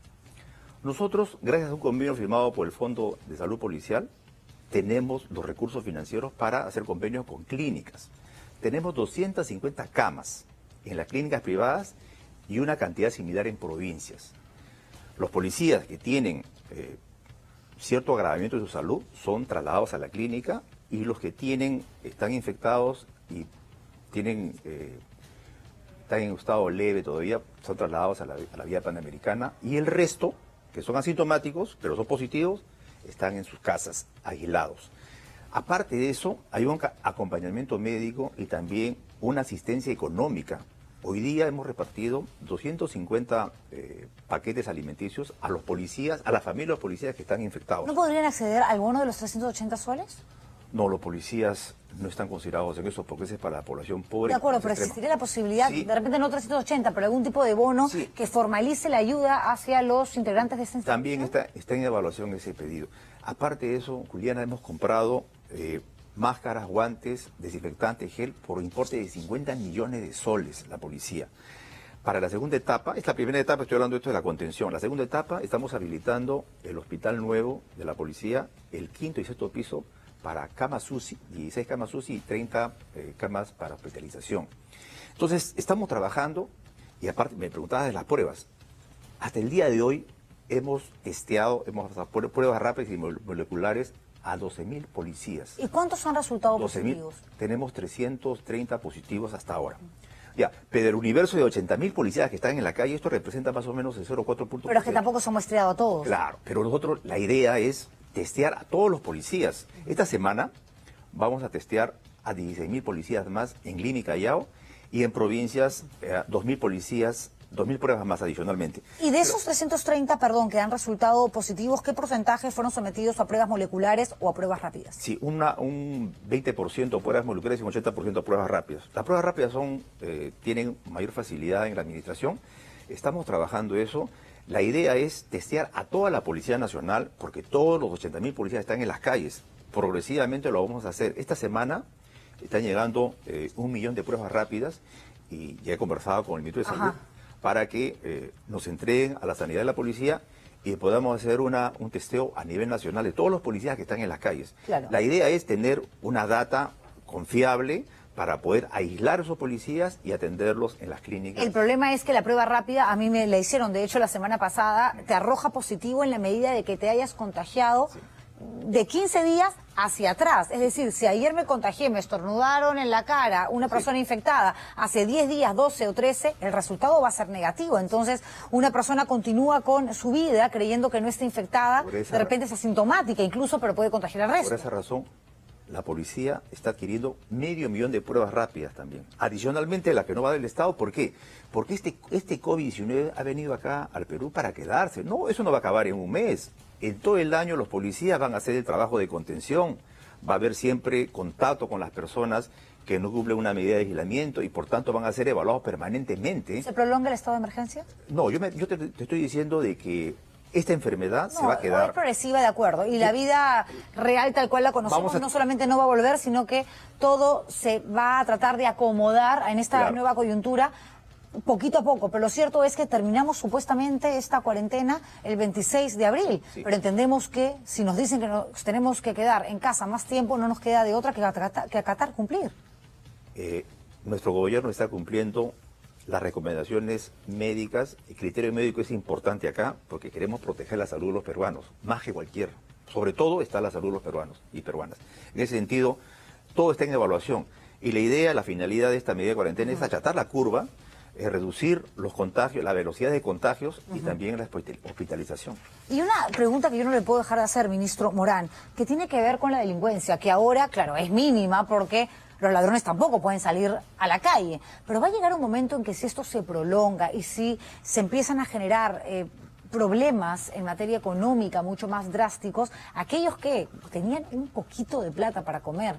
Nosotros, gracias a un convenio firmado por el Fondo de Salud Policial, tenemos los recursos financieros para hacer convenios con clínicas. Tenemos 250 camas en las clínicas privadas y una cantidad similar en provincias. Los policías que tienen cierto agravamiento de su salud son trasladados a la clínica y los que están infectados y están en estado leve todavía son trasladados a la vía panamericana y el resto, que son asintomáticos pero son positivos, están en sus casas aislados. Aparte de eso, hay un acompañamiento médico y también una asistencia económica. Hoy día hemos repartido 250 paquetes alimenticios a los policías, a las familias de los policías que están infectados.
¿No podrían acceder al bono de los 380 soles?
No, los policías no están considerados en eso porque ese es para la población pobre.
De acuerdo, pero existiría la posibilidad, sí, de repente no 380, pero algún tipo de bono, sí, que formalice la ayuda hacia los integrantes de esta institución.
También está en evaluación ese pedido. Aparte de eso, Juliana, hemos comprado máscaras, guantes, desinfectantes, gel, por importe de 50 millones de soles, la policía. Para la segunda etapa, esta primera etapa, estoy hablando de esto de la contención. La segunda etapa, estamos habilitando el hospital nuevo de la policía, el 5º y 6º piso, para camas UCI, 16 camas UCI y 30 camas para hospitalización. Entonces, estamos trabajando, y aparte me preguntabas de las pruebas. Hasta el día de hoy hemos testeado, hemos hecho pruebas rápidas y moleculares a 12.000 policías.
¿Y cuántos han resultado
12.000,
positivos?
tenemos 330 positivos hasta ahora. Ya, pero el universo de 80.000 policías que están en la calle, esto representa más o menos el 0,4%.
Pero es que tampoco se ha muestreado a todos.
Claro, pero nosotros, la idea es testear a todos los policías. Esta semana vamos a testear a 16.000 policías más en Lima y Callao, y en provincias 2.000 policías, 2.000 pruebas más adicionalmente.
Y de esos 330, perdón, que han resultado positivos, ¿qué porcentaje fueron sometidos a pruebas moleculares o a pruebas rápidas?
Sí, un 20% pruebas moleculares y un 80% pruebas rápidas. Las pruebas rápidas tienen mayor facilidad en la administración. Estamos trabajando eso. La idea es testear a toda la Policía Nacional, porque todos los 80.000 policías están en las calles. Progresivamente lo vamos a hacer. Esta semana están llegando 1 millón de pruebas rápidas, y ya he conversado con el Ministerio de Salud para que nos entreguen a la sanidad de la policía y podamos hacer un testeo a nivel nacional de todos los policías que están en las calles.
Claro.
La idea es tener una data confiable para poder aislar a esos policías y atenderlos en las clínicas.
El problema es que la prueba rápida, a mí me la hicieron, de hecho, la semana pasada, te arroja positivo en la medida de que te hayas contagiado de 15 días hacia atrás. Es decir, si ayer me contagié, me estornudaron en la cara una persona infectada, hace 10 días, 12 o 13, el resultado va a ser negativo. Entonces, una persona continúa con su vida creyendo que no está infectada, de repente es asintomática incluso, pero puede contagiar al resto.
Por esa razón, la policía está adquiriendo 500.000 de pruebas rápidas también. Adicionalmente, la que no va del Estado, ¿por qué? Porque este COVID-19 ha venido acá al Perú para quedarse. No, eso no va a acabar en un mes. En todo el año los policías van a hacer el trabajo de contención. Va a haber siempre contacto con las personas que no cumplen una medida de aislamiento y por tanto van a ser evaluados permanentemente.
¿Se prolonga el estado de emergencia?
No, yo te estoy diciendo de que esta enfermedad se va a quedar.
Es progresiva, de acuerdo. Y la vida real tal cual la conocemos no solamente no va a volver, sino que todo se va a tratar de acomodar en esta nueva coyuntura poquito a poco. Pero lo cierto es que terminamos supuestamente esta cuarentena el 26 de abril. Sí. Pero entendemos que si nos dicen que nos tenemos que quedar en casa más tiempo, no nos queda de otra que acatar, cumplir.
Nuestro gobierno está cumpliendo las recomendaciones médicas. El criterio médico es importante acá porque queremos proteger la salud de los peruanos, más que cualquier. Sobre todo está la salud de los peruanos y peruanas. En ese sentido, todo está en evaluación. Y la idea, la finalidad de esta medida de cuarentena es achatar la curva, reducir los contagios, la velocidad de contagios y también la hospitalización.
Y una pregunta que yo no le puedo dejar de hacer, ministro Morán, que tiene que ver con la delincuencia, que ahora, claro, es mínima porque los ladrones tampoco pueden salir a la calle. Pero va a llegar un momento en que si esto se prolonga y si se empiezan a generar problemas en materia económica mucho más drásticos, aquellos que tenían un poquito de plata para comer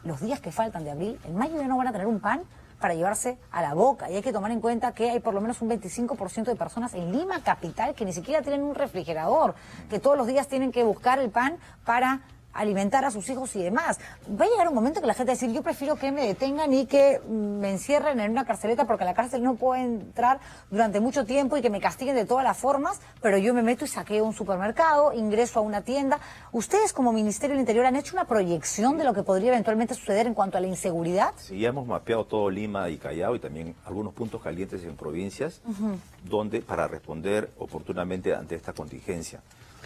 los días que faltan de abril, en mayo ya no van a tener un pan para llevarse a la boca. Y hay que tomar en cuenta que hay por lo menos un 25% de personas en Lima capital que ni siquiera tienen un refrigerador, que todos los días tienen que buscar el pan para alimentar a sus hijos y demás. Va a llegar un momento que la gente va a decir, yo prefiero que me detengan y que me encierren en una carceleta porque a la cárcel no puedo entrar durante mucho tiempo y que me castiguen de todas las formas, pero yo me meto y saqueo un supermercado, ingreso a una tienda. ¿Ustedes como Ministerio del Interior han hecho una proyección de lo que podría eventualmente suceder en cuanto a la inseguridad?
Sí, ya hemos mapeado todo Lima y Callao y también algunos puntos calientes en provincias donde para responder oportunamente ante esta contingencia.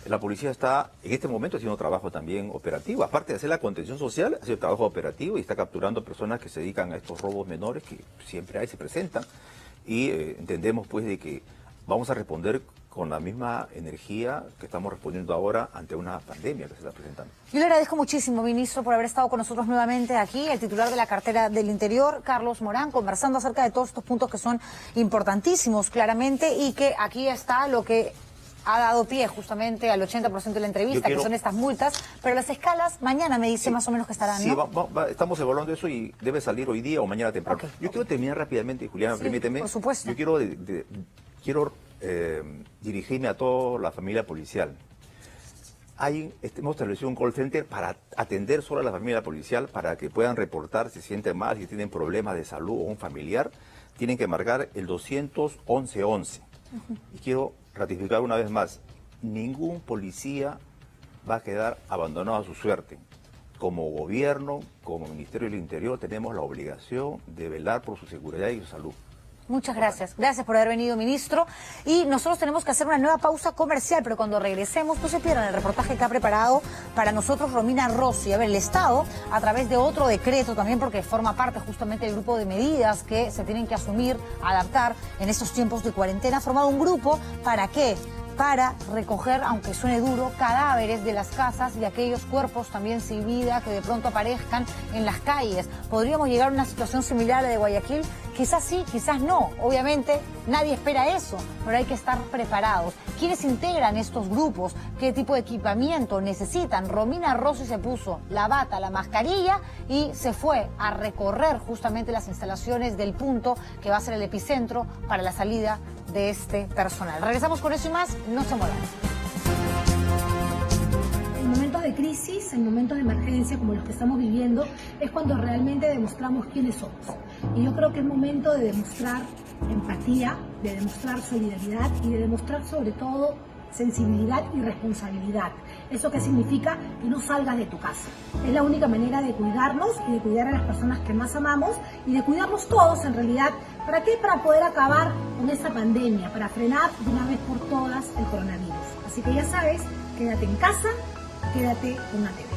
La policía está en este momento haciendo trabajo también operativo, aparte de hacer la contención social, hace trabajo operativo y está capturando personas que se dedican a estos robos menores que siempre hay, se presentan, y entendemos pues de que vamos a responder con la misma energía que estamos respondiendo ahora ante una pandemia que se está presentando.
Yo le agradezco muchísimo, ministro, por haber estado con nosotros nuevamente aquí, el titular de la cartera del Interior, Carlos Morán, conversando acerca de todos estos puntos que son importantísimos claramente y que aquí está lo que ha dado pie justamente al 80% de la entrevista, que son estas multas, pero las escalas mañana me dice más o menos que estarán, ¿no?
Sí, estamos evaluando eso y debe salir hoy día o mañana temprano. Yo quiero terminar rápidamente, Juliana, permíteme.
Por supuesto.
Yo quiero dirigirme a toda la familia policial. Hemos establecido un call center para atender solo a la familia policial, para que puedan reportar si se sienten mal, si tienen problemas de salud o un familiar. Tienen que marcar el 211-11. Y quiero ratificar una vez más, ningún policía va a quedar abandonado a su suerte. como gobierno, como Ministerio del Interior, tenemos la obligación de velar por su seguridad y su salud.
Muchas gracias. Gracias por haber venido, ministro. Y nosotros tenemos que hacer una nueva pausa comercial, pero cuando regresemos, no se pierdan el reportaje que ha preparado para nosotros Romina Rossi. A ver, el Estado, a través de otro decreto también, porque forma parte justamente del grupo de medidas que se tienen que asumir, adaptar en estos tiempos de cuarentena, ha formado un grupo. ¿Para qué? Para recoger, aunque suene duro, cadáveres de las casas y aquellos cuerpos también sin vida que de pronto aparezcan en las calles. ¿Podríamos llegar a una situación similar a la de Guayaquil? Quizás sí, quizás no. Obviamente nadie espera eso, pero hay que estar preparados. ¿Quiénes integran estos grupos? ¿Qué tipo de equipamiento necesitan? Romina Rossi se puso la bata, la mascarilla y se fue a recorrer justamente las instalaciones del punto que va a ser el epicentro para la salida de este personal. Regresamos con eso y más, no se muevan.
En momentos de crisis, en momentos de emergencia como los que estamos viviendo, es cuando realmente demostramos quiénes somos. Y yo creo que es momento de demostrar empatía, de demostrar solidaridad y de demostrar sobre todo sensibilidad y responsabilidad. ¿Eso qué significa? Que no salgas de tu casa. Es la única manera de cuidarnos y de cuidar a las personas que más amamos y de cuidarnos todos en realidad. ¿Para qué? Para poder acabar con esta pandemia, para frenar de una vez por todas el coronavirus. Así que ya sabes, quédate en casa, quédate con la TV.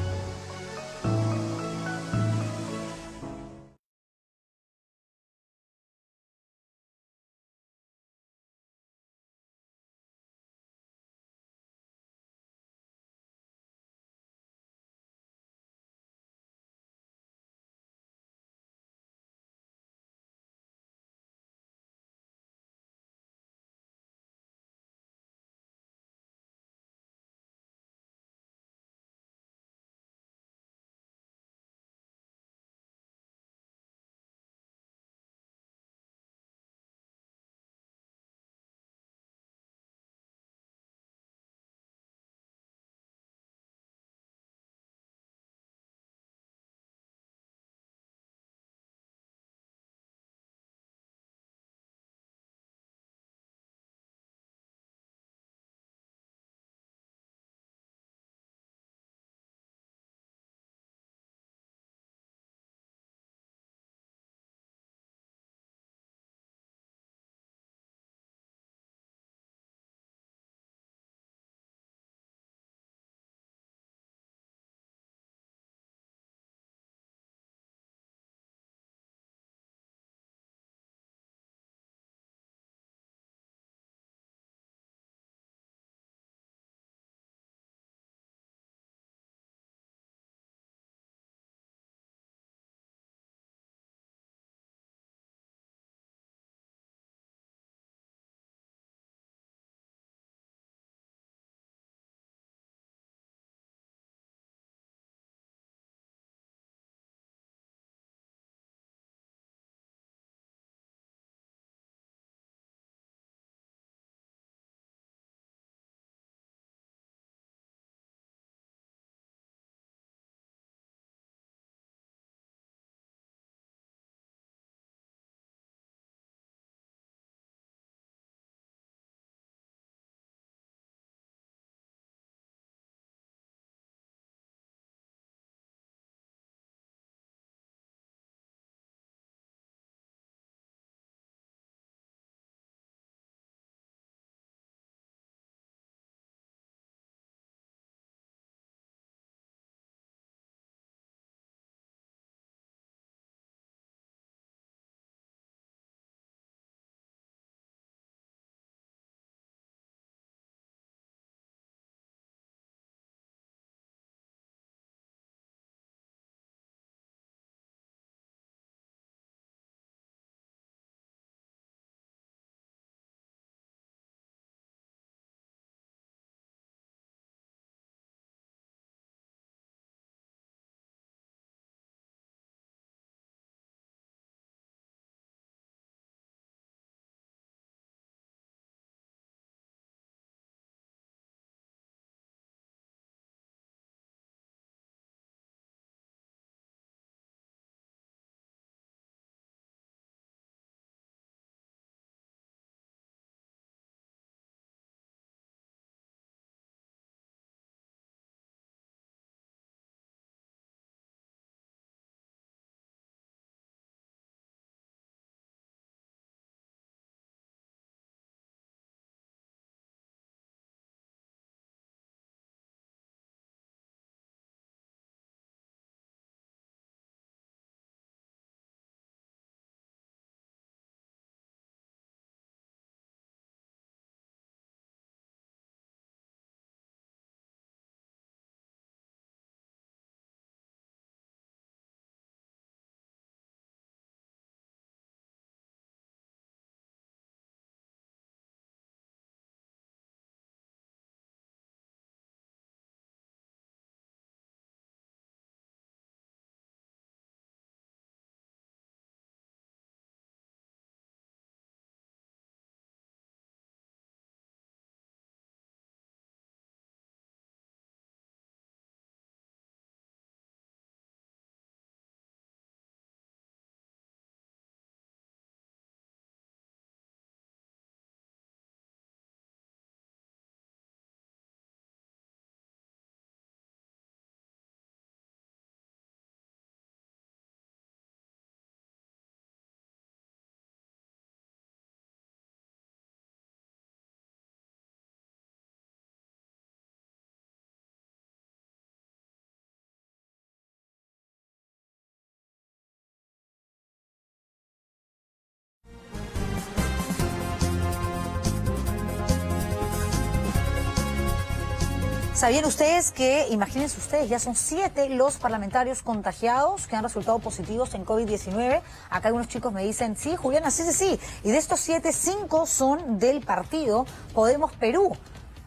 ¿Sabían ustedes que, imagínense ustedes, ya son 7 los parlamentarios contagiados que han resultado positivos en COVID-19? Acá algunos chicos me dicen, sí, Juliana, sí. Y de estos 7, 5 son del partido Podemos Perú,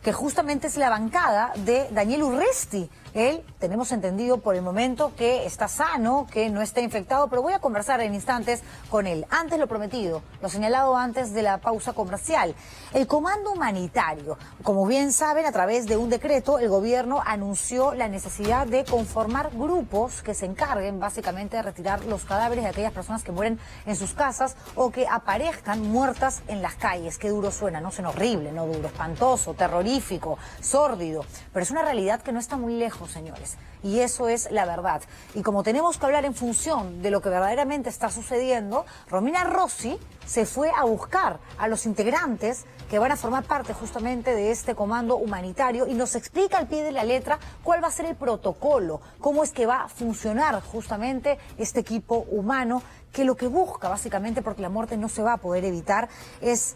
que justamente es la bancada de Daniel Urresti. Él, tenemos entendido por el momento que está sano, que no está infectado, pero voy a conversar en instantes con él. Antes lo prometido, lo señalado antes de la pausa comercial. El Comando Humanitario, como bien saben, a través de un decreto, el gobierno anunció la necesidad de conformar grupos que se encarguen básicamente de retirar los cadáveres de aquellas personas que mueren en sus casas o que aparezcan muertas en las calles. Qué duro suena, no suena horrible, no duro, espantoso, terrorífico, sórdido, pero es una realidad que no está muy lejos, señores, y eso es la verdad. Y como tenemos que hablar en función de lo que verdaderamente está sucediendo, Romina Rossi se fue a buscar a los integrantes que van a formar parte justamente de este comando humanitario y nos explica al pie de la letra cuál va a ser el protocolo, cómo es que va a funcionar justamente este equipo humano, que lo que busca básicamente, porque la muerte no se va a poder evitar, es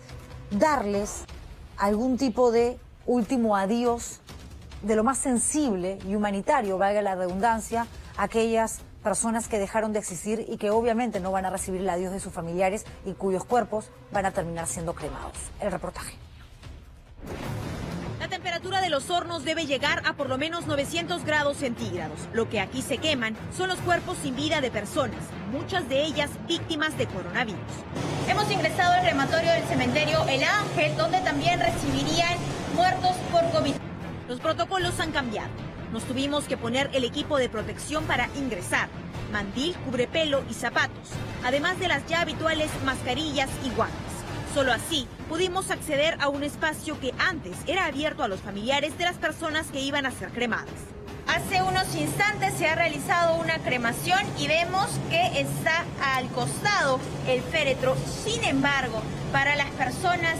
darles algún tipo de último adiós de lo más sensible y humanitario, valga la redundancia, aquellas personas que dejaron de existir y que obviamente no van a recibir el adiós de sus familiares y cuyos cuerpos van a terminar siendo cremados. El reportaje.
La temperatura de los hornos debe llegar a por lo menos 900 grados centígrados. Lo que aquí se queman son los cuerpos sin vida de personas, muchas de ellas víctimas de coronavirus.
Hemos ingresado al crematorio del cementerio El Ángel, donde también recibirían muertos por COVID.
Los protocolos han cambiado. Nos tuvimos que poner el equipo de protección para ingresar, mandil, cubrepelo y zapatos, además de las ya habituales mascarillas y guantes. Solo así pudimos acceder a un espacio que antes era abierto a los familiares de las personas que iban a ser cremadas.
Hace unos instantes se ha realizado una cremación y vemos que está al costado el féretro. Sin embargo, para las personas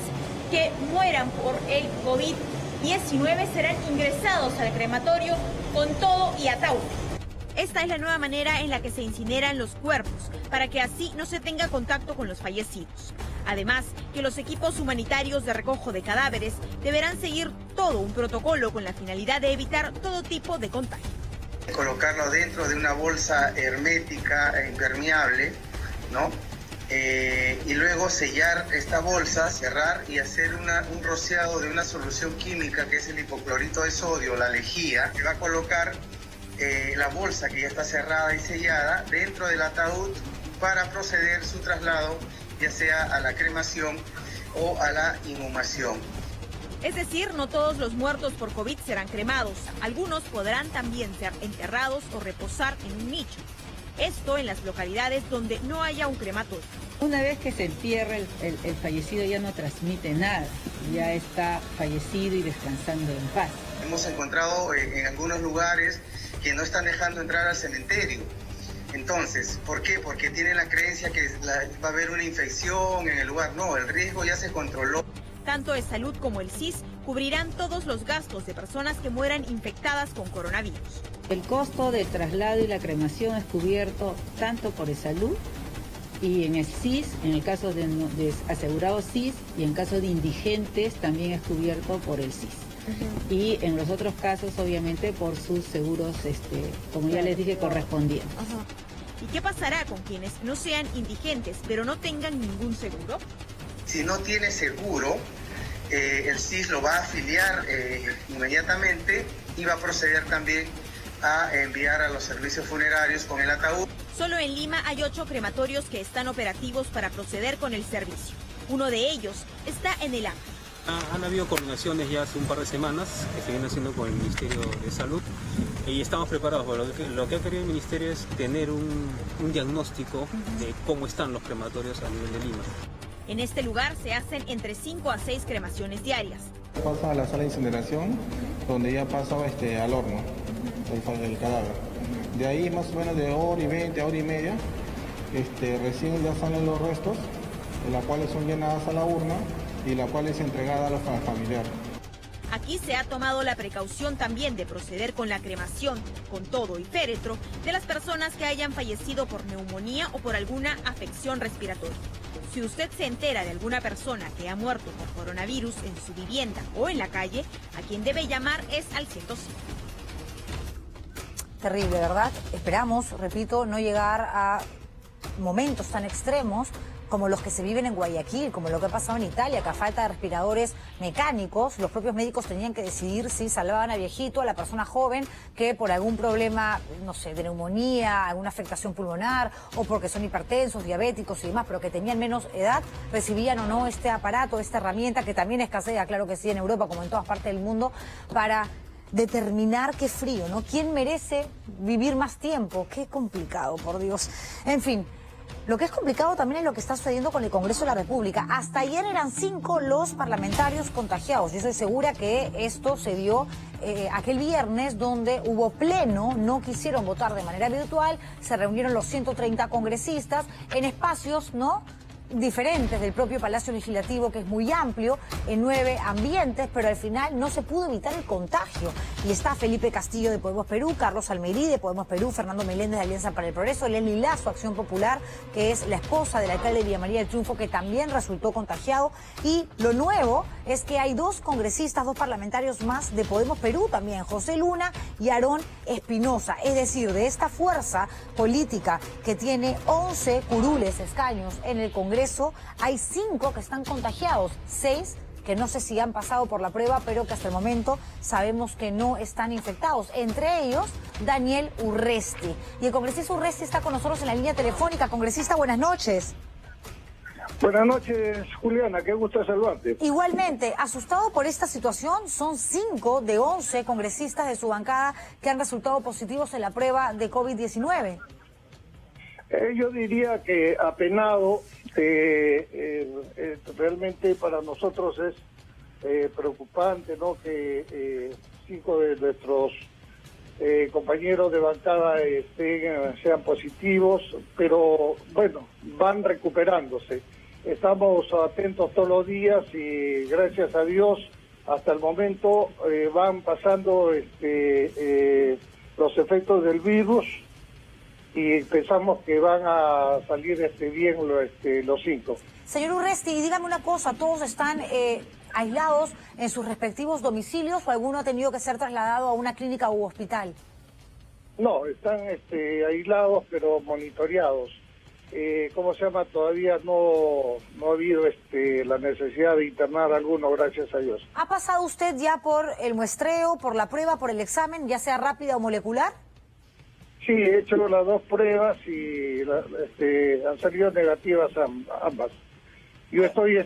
que mueran por el COVID-19 serán ingresados al crematorio con todo y ataúd.
Esta es la nueva manera en la que se incineran los cuerpos, para que así no se tenga contacto con los fallecidos. Además, que los equipos humanitarios de recojo de cadáveres deberán seguir todo un protocolo con la finalidad de evitar todo tipo de contagio.
Colocarlo dentro de una bolsa hermética e impermeable, ¿no? Y luego sellar esta bolsa, cerrar y hacer un rociado de una solución química que es el hipoclorito de sodio, la lejía, que va a colocar la bolsa que ya está cerrada y sellada dentro del ataúd para proceder su traslado, ya sea a la cremación o a la inhumación.
Es decir, no todos los muertos por COVID serán cremados. Algunos podrán también ser enterrados o reposar en un nicho. Esto en las localidades donde no haya un crematorio.
Una vez que se entierra el fallecido ya no transmite nada, ya está fallecido y descansando en paz.
Hemos encontrado en algunos lugares que no están dejando entrar al cementerio. Entonces, ¿por qué? Porque tienen la creencia que va a haber una infección en el lugar. No, el riesgo ya se controló.
Tanto el Salud como el SIS cubrirán todos los gastos de personas que mueran infectadas con coronavirus.
El costo del traslado y la cremación es cubierto tanto por el Salud y en el SIS, en el caso de asegurados SIS, y en caso de indigentes también es cubierto por el SIS. Y en los otros casos, obviamente, por sus seguros, como ya les dije, correspondientes.
¿Y qué pasará con quienes no sean indigentes, pero no tengan ningún seguro?
Si no tiene seguro, el SIS lo va a afiliar inmediatamente y va a proceder también a enviar a los servicios funerarios con el ataúd.
Solo en Lima hay 8 crematorios que están operativos para proceder con el servicio. Uno de ellos está en El Ángel.
Han habido coordinaciones ya hace un par de semanas que se vienen haciendo con el Ministerio de Salud y estamos preparados. Lo que ha querido el Ministerio es tener un diagnóstico de cómo están los crematorios a nivel de Lima.
En este lugar se hacen entre 5 a 6 cremaciones diarias.
Pasa a la sala de incineración, donde ya pasa al horno el cadáver. De ahí más o menos de hora y 20, hora y media, recién ya salen los restos, las cuales son llenadas a la urna y la cual es entregada a los familiares.
Aquí se ha tomado la precaución también de proceder con la cremación, con todo y féretro, de las personas que hayan fallecido por neumonía o por alguna afección respiratoria. Si usted se entera de alguna persona que ha muerto por coronavirus en su vivienda o en la calle, a quien debe llamar es al 105.
Terrible, ¿verdad? Esperamos, repito, no llegar a momentos tan extremos como los que se viven en Guayaquil, como lo que ha pasado en Italia, que a falta de respiradores mecánicos, los propios médicos tenían que decidir si salvaban a viejito, a la persona joven, que por algún problema, no sé, de neumonía, alguna afectación pulmonar, o porque son hipertensos, diabéticos y demás, pero que tenían menos edad, recibían o no este aparato, esta herramienta, que también escasea, claro que sí, en Europa, como en todas partes del mundo, para determinar qué frío, ¿no? ¿Quién merece vivir más tiempo? Qué complicado, por Dios. En fin. Lo que es complicado también es lo que está sucediendo con el Congreso de la República. Hasta ayer eran 5 los parlamentarios contagiados. Yo estoy segura que esto se dio aquel viernes, donde hubo pleno, no quisieron votar de manera virtual, se reunieron los 130 congresistas en espacios, ¿no?, diferentes del propio Palacio Legislativo, que es muy amplio, en 9 ambientes, pero al final no se pudo evitar el contagio. Y está Felipe Castillo de Podemos Perú, Carlos Almerí de Podemos Perú, Fernando Meléndez de Alianza para el Progreso, Lenny Lazo, Acción Popular, que es la esposa del alcalde de Villa María del Triunfo, que también resultó contagiado. Y lo nuevo es que hay 2 congresistas, 2 parlamentarios más de Podemos Perú también, José Luna y Aarón Espinosa. Es decir, de esta fuerza política que tiene 11 curules, escaños en el Congreso, hay 5 que están contagiados, 6 que no sé si han pasado por la prueba, pero que hasta el momento sabemos que no están infectados. Entre ellos, Daniel Urresti. Y el congresista Urresti está con nosotros en la línea telefónica. Congresista, buenas noches.
Buenas noches, Juliana, qué gusto saludarte.
Igualmente, asustado por esta situación, son 5 de 11 congresistas de su bancada que han resultado positivos en la prueba de COVID-19.
Yo diría que apenado, realmente para nosotros es preocupante, ¿no?, que 5 de nuestros compañeros de bancada sean positivos, pero bueno, van recuperándose. Estamos atentos todos los días y gracias a Dios hasta el momento van pasando los efectos del virus y pensamos que van a salir bien los 5.
Señor Urresti, dígame una cosa, ¿todos están aislados en sus respectivos domicilios o alguno ha tenido que ser trasladado a una clínica u hospital?
No, están aislados pero monitoreados. ¿Cómo se llama? Todavía no ha habido la necesidad de internar a alguno, gracias a Dios.
¿Ha pasado usted ya por el muestreo, por la prueba, por el examen, ya sea rápida o molecular?
Sí, he hecho las 2 pruebas y han salido negativas ambas. Yo estoy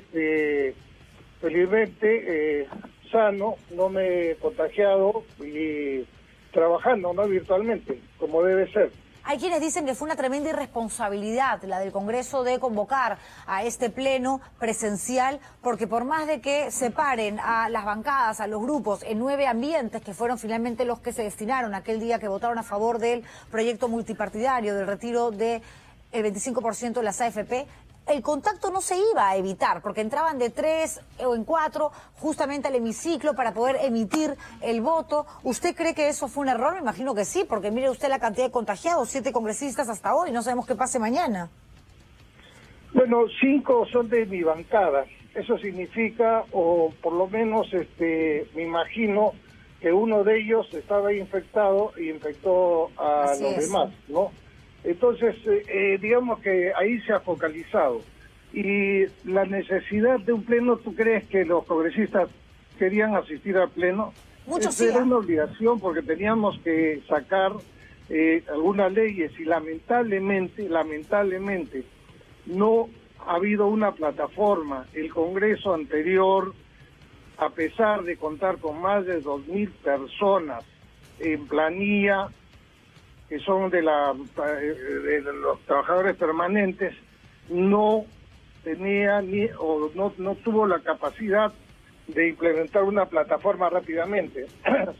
felizmente sano, no me he contagiado y trabajando, ¿no?, virtualmente, como debe ser.
Hay quienes dicen que fue una tremenda irresponsabilidad la del Congreso de convocar a este pleno presencial, porque por más de que separen a las bancadas, a los grupos en 9 ambientes, que fueron finalmente los que se destinaron aquel día que votaron a favor del proyecto multipartidario, del retiro del 25% de las AFP, el contacto no se iba a evitar, porque entraban de 3 o en 4 justamente al hemiciclo para poder emitir el voto. ¿Usted cree que eso fue un error? Me imagino que sí, porque mire usted la cantidad de contagiados, 7 congresistas hasta hoy, no sabemos qué pase mañana.
Bueno, 5 son de mi bancada. Eso significa, o por lo menos me imagino, que uno de ellos estaba infectado y infectó a los demás, ¿no? Entonces, digamos que ahí se ha focalizado. Y la necesidad de un pleno, ¿tú crees que los congresistas querían asistir al pleno?
Muchos
sí. Era una obligación porque teníamos que sacar algunas leyes y lamentablemente no ha habido una plataforma. El Congreso anterior, a pesar de contar con más de 2.000 personas en planilla, que son de los trabajadores permanentes, no tenía no tuvo la capacidad de implementar una plataforma rápidamente.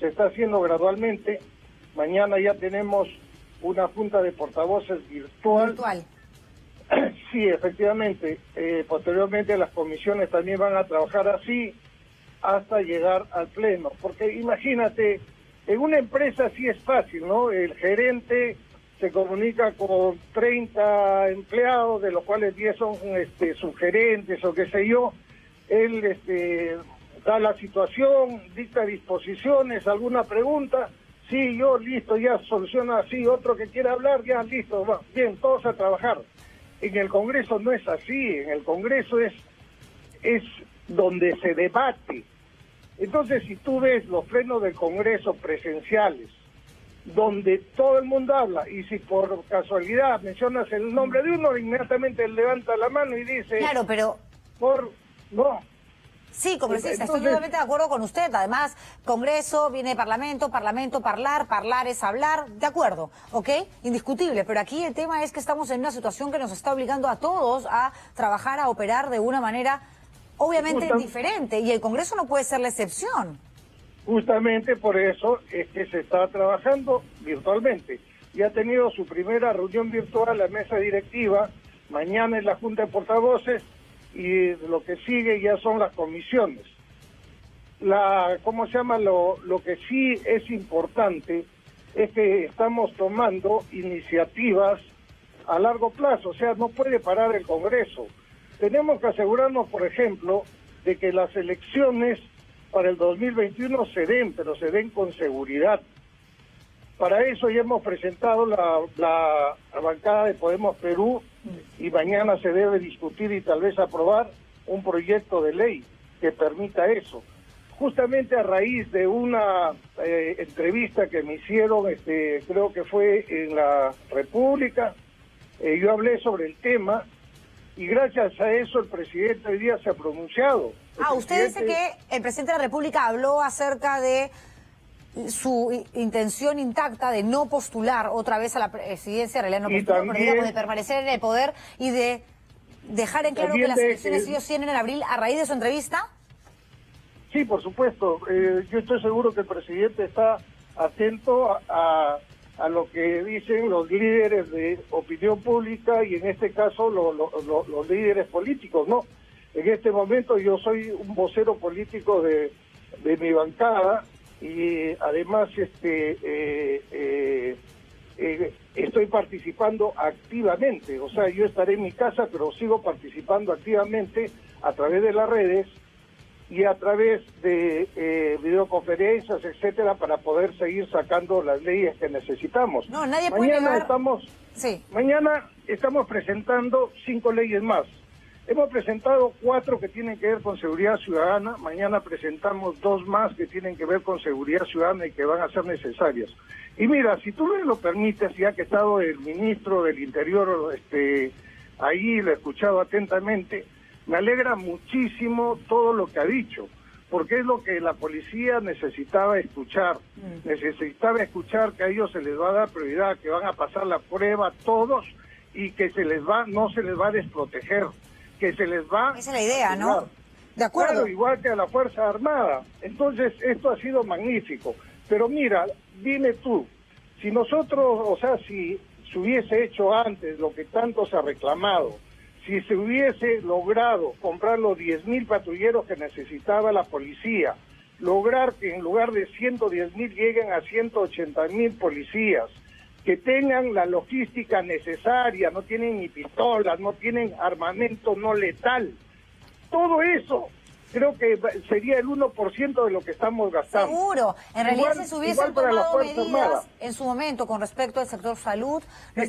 Se está haciendo gradualmente. Mañana ya tenemos una junta de portavoces virtual. Sí, efectivamente. Posteriormente las comisiones también van a trabajar así hasta llegar al Pleno. Porque imagínate, en una empresa sí es fácil, ¿no? El gerente se comunica con 30 empleados, de los cuales 10 son subgerentes o qué sé yo. Él da la situación, dicta disposiciones, alguna pregunta, sí, yo, listo, ya soluciona así, otro que quiera hablar, ya, listo, va, bien, todos a trabajar. En el Congreso no es así, en el Congreso es donde se debate. Entonces, si tú ves los plenos del Congreso presenciales, donde todo el mundo habla, y si por casualidad mencionas el nombre de uno, inmediatamente levanta la mano y dice...
Claro, pero...
No.
Sí, congresista,
Entonces,
estoy totalmente de acuerdo con usted. Además, Congreso, viene Parlamento, hablar es hablar, de acuerdo, ¿ok? Indiscutible, pero aquí el tema es que estamos en una situación que nos está obligando a todos a trabajar, a operar de una manera obviamente diferente, y el Congreso no puede ser la excepción.
Justamente por eso es que se está trabajando virtualmente. Ya ha tenido su primera reunión virtual la mesa directiva, mañana es la Junta de Portavoces, y lo que sigue ya son las comisiones. Lo que sí es importante es que estamos tomando iniciativas a largo plazo, o sea, no puede parar el Congreso. Tenemos que asegurarnos, por ejemplo, de que las elecciones para el 2021 se den, pero se den con seguridad. Para eso ya hemos presentado la bancada de Podemos Perú, y mañana se debe discutir y tal vez aprobar un proyecto de ley que permita eso. Justamente a raíz de una entrevista que me hicieron, creo que fue en la República, yo hablé sobre el tema, y gracias a eso el presidente hoy día se ha pronunciado.
Usted dice que el presidente de la República habló acerca de su intención intacta de no postular otra vez a la presidencia, en realidad no postular, pero digamos de permanecer en el poder y de dejar en claro que las elecciones ellos tienen en abril a raíz de su entrevista.
Sí, por supuesto. Yo estoy seguro que el presidente está atento a lo que dicen los líderes de opinión pública, y en este caso los líderes políticos, ¿no? En este momento yo soy un vocero político de mi bancada, y además estoy participando activamente. O sea, yo estaré en mi casa, pero sigo participando activamente a través de las redes y a través de videoconferencias, etcétera, para poder seguir sacando las leyes que necesitamos.
No, nadie puede negar...
Mañana estamos presentando 5 leyes más. Hemos presentado 4 que tienen que ver con seguridad ciudadana. Mañana presentamos 2 más que tienen que ver con seguridad ciudadana y que van a ser necesarias. Y mira, si tú me lo permites, ya que ha estado el ministro del Interior ahí, lo he escuchado atentamente, me alegra muchísimo todo lo que ha dicho, porque es lo que la policía necesitaba escuchar. Necesitaba escuchar que a ellos se les va a dar prioridad, que van a pasar la prueba todos y que no se les va a desproteger, que se les va...
Esa es la idea, ¿no? De acuerdo.
Claro, igual que a la Fuerza Armada. Entonces, esto ha sido magnífico. Pero mira, dime tú, si nosotros, o sea, si se hubiese hecho antes lo que tanto se ha reclamado, si se hubiese logrado comprar los 10.000 patrulleros que necesitaba la policía, lograr que en lugar de 110.000 lleguen a 180.000 policías, que tengan la logística necesaria, no tienen ni pistolas, no tienen armamento no letal. Todo eso creo que sería el 1% de lo que estamos gastando.
Seguro. En realidad, si se hubiesen tomado medidas
Armada
en su momento con respecto al sector salud, no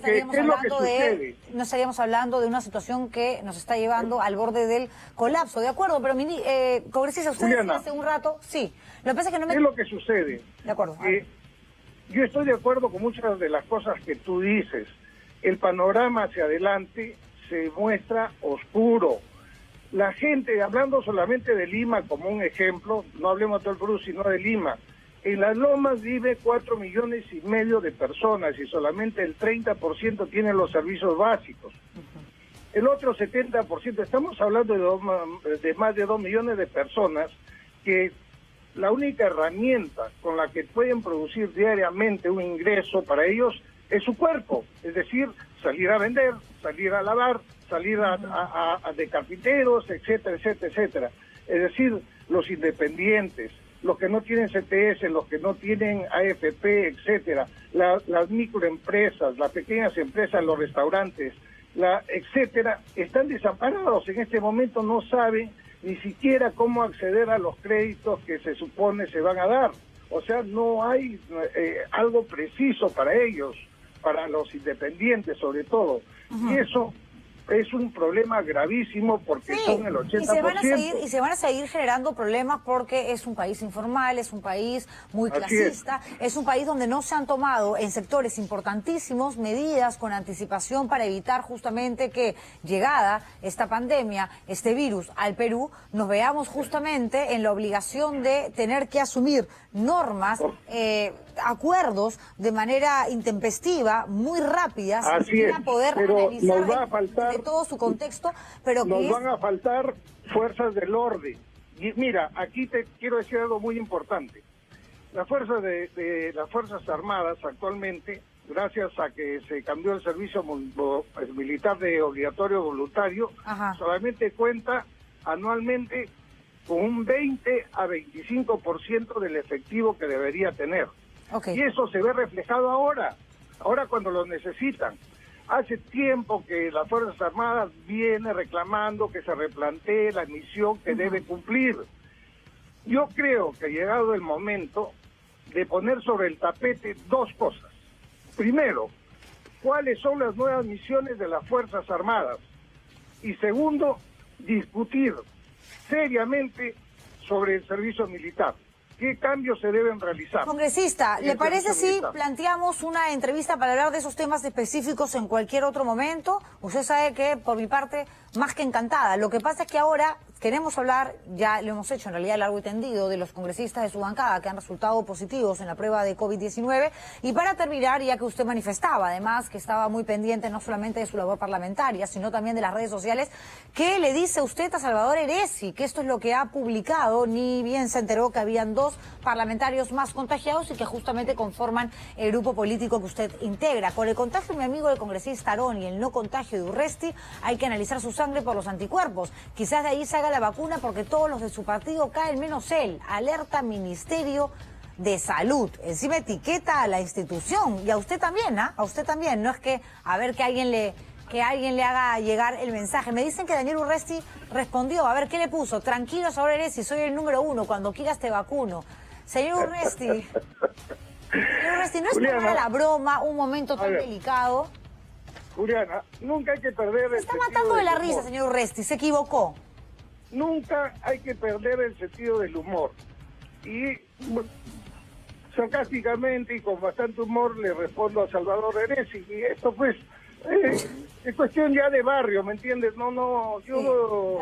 estaríamos hablando de una situación que nos está llevando al borde del colapso. De acuerdo, pero congresista, usted decía hace un rato, sí. Lo que pasa es que no me...
¿Qué es lo que sucede?
De acuerdo.
Yo estoy de acuerdo con muchas de las cosas que tú dices. El panorama hacia adelante se muestra oscuro. La gente, hablando solamente de Lima como un ejemplo, no hablemos de todo el Perú, sino de Lima, en Las Lomas vive 4,5 millones de personas y solamente el 30% tiene los servicios básicos. El otro 70%, estamos hablando de más de 2 millones de personas que la única herramienta con la que pueden producir diariamente un ingreso para ellos es su cuerpo, es decir, salir a vender, salir a lavar, salir de carpinteros, etcétera, etcétera, etcétera. Es decir, los independientes, los que no tienen CTS, los que no tienen AFP, etcétera, las microempresas, las pequeñas empresas, los restaurantes, etcétera, están desamparados. En este momento no saben ni siquiera cómo acceder a los créditos que se supone se van a dar. O sea, no hay algo preciso para ellos, para los independientes sobre todo. Y eso es un problema gravísimo porque son el 80%.
Y se van a seguir generando problemas porque es un país informal, es un país muy clasista, es un país donde no se han tomado en sectores importantísimos medidas con anticipación para evitar justamente que llegada esta pandemia, este virus al Perú, nos veamos justamente en la obligación de tener que asumir normas, acuerdos de manera intempestiva, muy rápidas, para poder analizar de todo su contexto, pero
nos van a faltar fuerzas del orden. Y mira, aquí te quiero decir algo muy importante. Las fuerzas de las Fuerzas Armadas actualmente, gracias a que se cambió el servicio militar de obligatorio voluntario, solamente cuenta anualmente con un 20 a 25% del efectivo que debería tener. Y eso se ve reflejado ahora cuando lo necesitan. Hace tiempo que las Fuerzas Armadas viene reclamando que se replantee la misión que debe cumplir. Yo creo que ha llegado el momento de poner sobre el tapete dos cosas. Primero, cuáles son las nuevas misiones de las Fuerzas Armadas. Y segundo, discutir seriamente sobre el servicio militar. ¿Qué cambios se deben realizar?
Congresista, ¿le parece si planteamos una entrevista para hablar de esos temas específicos en cualquier otro momento? Usted sabe que, por mi parte, más que encantada. Lo que pasa es que ahora queremos hablar, ya lo hemos hecho en realidad largo y tendido, de los congresistas de su bancada que han resultado positivos en la prueba de COVID-19. Y para terminar, ya que usted manifestaba, además, que estaba muy pendiente no solamente de su labor parlamentaria, sino también de las redes sociales, ¿qué le dice usted a Salvador Heresi? Que esto es lo que ha publicado, ni bien se enteró que habían 2 parlamentarios más contagiados y que justamente conforman el grupo político que usted integra. Con el contagio de mi amigo el congresista Arón y el no contagio de Urresti, hay que analizar su sangre por los anticuerpos. Quizás de ahí se haga la vacuna porque todos los de su partido caen menos él. Alerta Ministerio de Salud. Encima etiqueta a la institución y a usted también, ¿ah? A usted también. No es que a ver que alguien le haga llegar el mensaje. Me dicen que Daniel Urresti respondió. A ver, ¿qué le puso? Tranquilo, Salvador Heresi, soy el número 1. Cuando quieras te vacuno. Señor Urresti, ¿no es para la broma un momento tan delicado?
Juliana, nunca hay que perder el
está matando de la risa, señor Urresti, se equivocó.
Nunca hay que perder el sentido del humor. Y sarcásticamente y con bastante humor le respondo a Salvador Heresi. Y esto pues es cuestión ya de barrio, ¿me entiendes? Yo...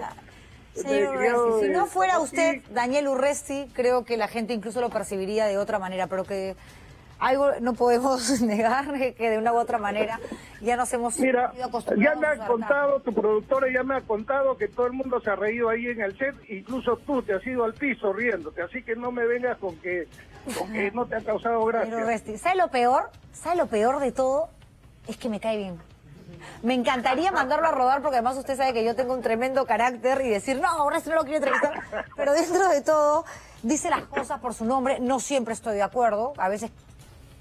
Señor Urresti, si no fuera usted, Daniel Urresti, creo que la gente incluso lo percibiría de otra manera, pero que algo no podemos negar, que de una u otra manera ya nos hemos ido acostumbrados.
Ya me ha contado, tu productora ya me ha contado que todo el mundo se ha reído ahí en el set, incluso tú te has ido al piso riéndote, así que no me vengas con que no te ha causado gracia.
Señor Urresti, ¿sabe lo peor? ¿Sabe lo peor de todo? Es que me cae bien. Me encantaría mandarlo a rodar porque además usted sabe que yo tengo un tremendo carácter y decir, no, Urresti no lo quiero entrevistar, pero dentro de todo dice las cosas por su nombre, no siempre estoy de acuerdo, a veces,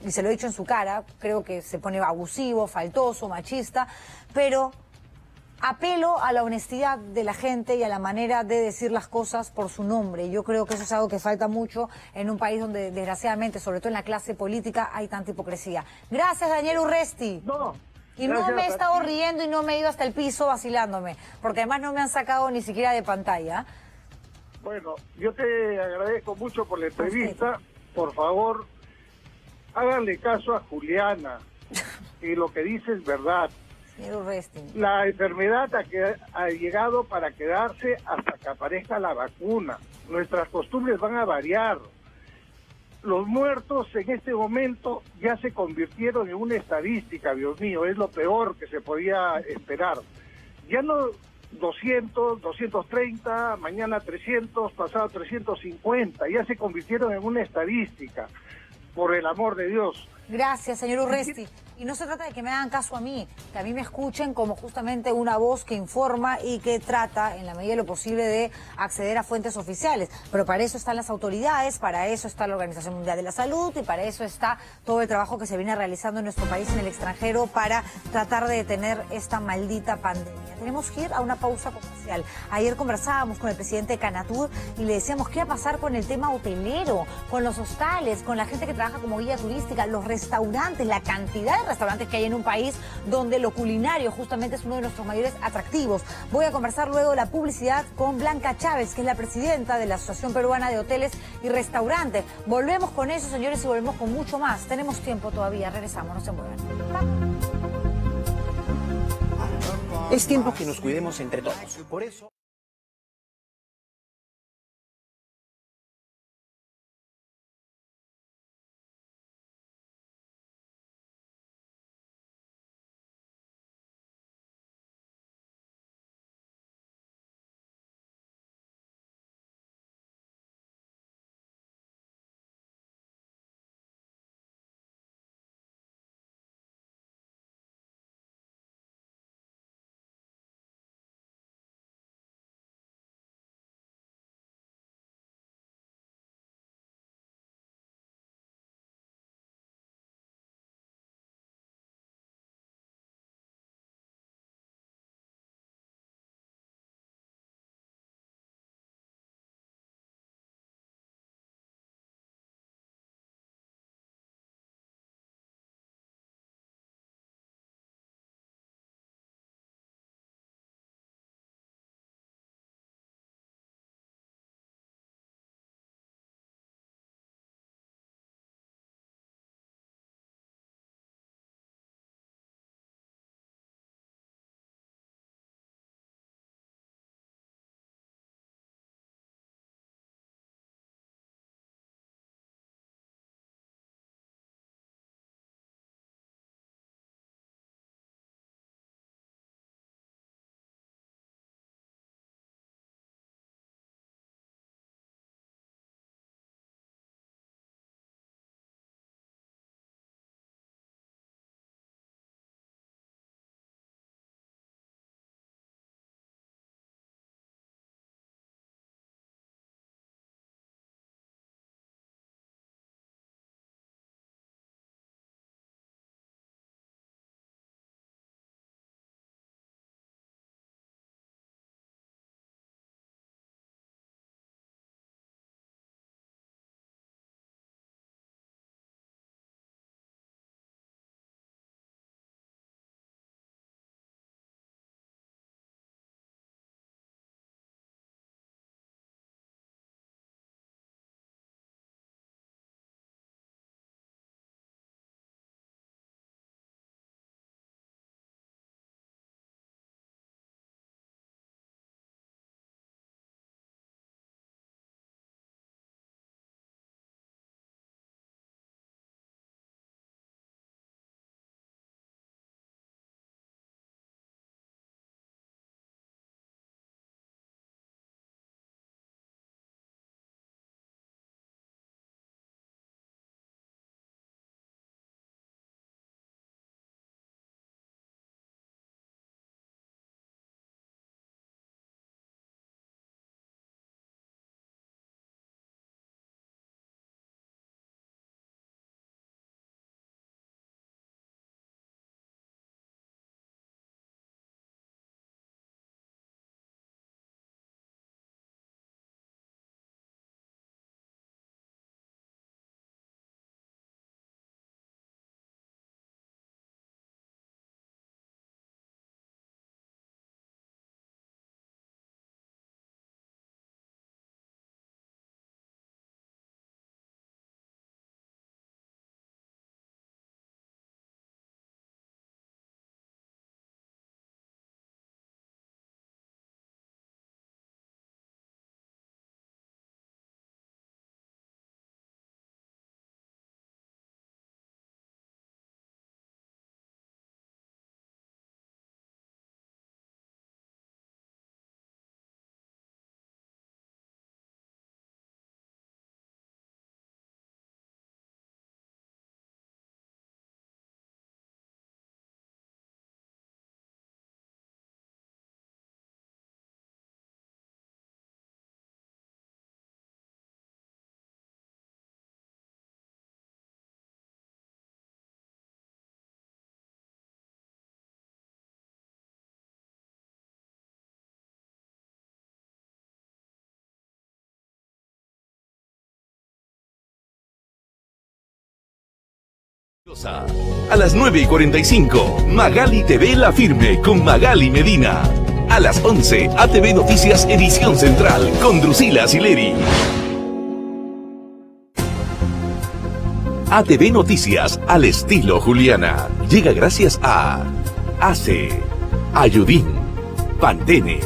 y se lo he dicho en su cara, creo que se pone abusivo, faltoso, machista, pero apelo a la honestidad de la gente y a la manera de decir las cosas por su nombre. Yo creo que eso es algo que falta mucho en un país donde desgraciadamente, sobre todo en la clase política, hay tanta hipocresía. Gracias, Daniel Urresti. Y no me he estado riendo y no me he ido hasta el piso vacilándome, porque además no me han sacado ni siquiera de pantalla.
Bueno, yo te agradezco mucho por la entrevista. Por favor, háganle caso a Juliana, y lo que dice es verdad.
Señor Urresti.
La enfermedad ha llegado para quedarse hasta que aparezca la vacuna. Nuestras costumbres van a variar. Los muertos en este momento ya se convirtieron en una estadística, Dios mío, es lo peor que se podía esperar. Ya no 200, 230, mañana 300, pasado 350, ya se convirtieron en una estadística. por el amor de Dios.
Gracias, señor Urresti. Y no se trata de que me hagan caso a mí, que a mí me escuchen como justamente una voz que informa y que trata, en la medida de lo posible, de acceder a fuentes oficiales. Pero para eso están las autoridades, para eso está la Organización Mundial de la Salud y para eso está todo el trabajo que se viene realizando en nuestro país, en el extranjero, para tratar de detener esta maldita pandemia. Tenemos que ir a una pausa comercial. Ayer conversábamos con el presidente de Canatur y le decíamos qué va a pasar con el tema hotelero, con los hostales, con la gente que trabaja como guía turística, los restaurantes, la cantidad de restaurantes que hay en un país donde lo culinario justamente es uno de nuestros mayores atractivos. Voy a conversar luego de la publicidad con Blanca Chávez, que es la presidenta de la Asociación Peruana de Hoteles y Restaurantes. Volvemos con eso, señores, y volvemos con mucho más. Tenemos tiempo todavía, regresamos, no se muevan.
Es tiempo que nos cuidemos entre todos. Por eso...
A las 9:45, Magali TV La Firme con Magali Medina. A las 11, ATV Noticias Edición Central con Drusila Sileri. ATV Noticias al estilo Juliana. Llega gracias a ACE, Ayudín, Pantene.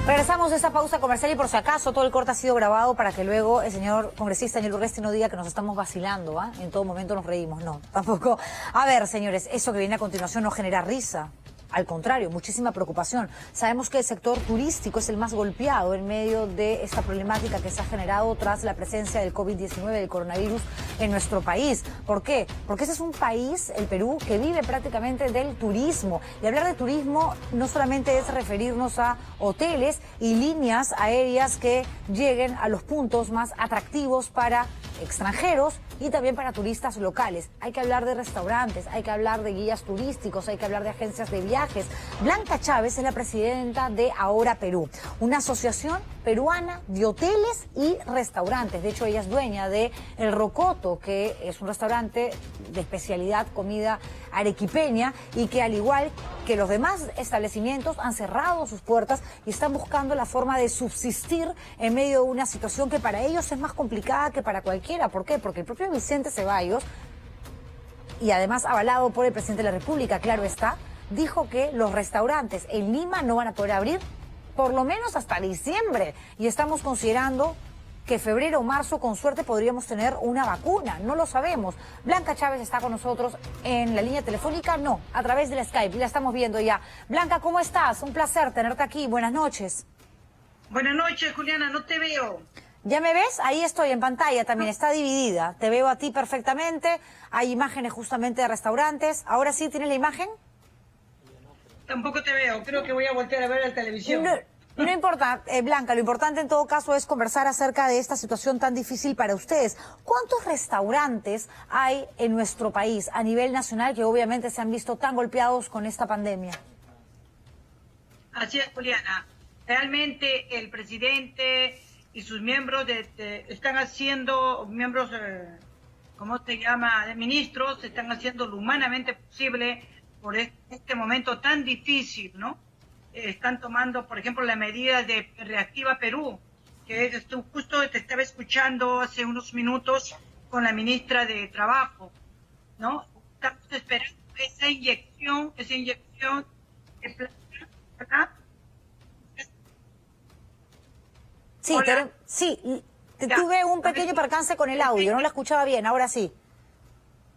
Regresamos de esa pausa comercial y por si acaso todo el corte ha sido grabado para que luego el señor congresista Daniel Urresti no diga que nos estamos vacilando, ¿ah? En todo momento nos reímos, no, tampoco. A ver, señores, eso que viene a continuación no genera risa. Al contrario, muchísima preocupación. Sabemos que el sector turístico es el más golpeado en medio de esta problemática que se ha generado tras la presencia del COVID-19, del coronavirus en nuestro país. ¿Por qué? Porque ese es un país, el Perú, que vive prácticamente del turismo. Y hablar de turismo no solamente es referirnos a hoteles y líneas aéreas que lleguen a los puntos más atractivos para extranjeros y también para turistas locales. Hay que hablar de restaurantes, hay que hablar de guías turísticos, hay que hablar de agencias de viajes. Blanca Chávez es la presidenta de Ahora Perú, una asociación peruana de hoteles y restaurantes. De hecho, ella es dueña de El Rocoto, que es un restaurante de especialidad comida arequipeña y que, al igual que los demás establecimientos, han cerrado sus puertas y están buscando la forma de subsistir en medio de una situación que para ellos es más complicada que para cualquiera. ¿Por qué? Porque el propio Vicente Ceballos, y además avalado por el presidente de la República, claro está, dijo que los restaurantes en Lima no van a poder abrir por lo menos hasta diciembre. Y estamos considerando que febrero o marzo, con suerte, podríamos tener una vacuna. No lo sabemos. Blanca Chávez está con nosotros en la línea telefónica, no, a través del Skype. La estamos viendo ya. Blanca, ¿cómo estás? Un placer tenerte aquí. Buenas noches.
Buenas noches, Juliana. No te veo.
¿Ya me ves? Ahí estoy en pantalla también, está dividida. Te veo a ti perfectamente. Hay imágenes justamente de restaurantes. ¿Ahora sí tienes la imagen?
Tampoco te veo. Creo que voy a voltear a ver la televisión.
No importa, Blanca, lo importante en todo caso es conversar acerca de esta situación tan difícil para ustedes. ¿Cuántos restaurantes hay en nuestro país a nivel nacional que obviamente se han visto tan golpeados con esta pandemia?
Así es, Juliana. Realmente el presidente y sus miembros están haciendo, miembros, ¿cómo se llama?, de ministros, están haciendo lo humanamente posible por este momento tan difícil, ¿no? Están tomando, por ejemplo, la medida de Reactiva Perú, que justo te estaba escuchando hace unos minutos con la ministra de Trabajo, ¿no? Estamos esperando esa inyección de plata.
Sí, tuve un pequeño percance con el audio, no la escuchaba bien, ahora sí.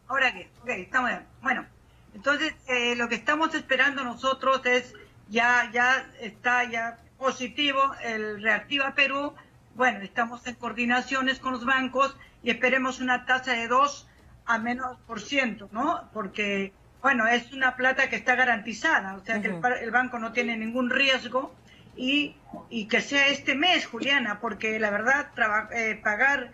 Ahora qué, ok, estamos bien. Bueno, entonces lo que estamos esperando nosotros es, ya está positivo el Reactiva Perú. Bueno, estamos en coordinaciones con los bancos y esperemos una tasa de 2 a menos %, ¿no? Porque, bueno, es una plata que está garantizada, o sea que el banco no tiene ningún riesgo. Y que sea este mes, Juliana, porque la verdad pagar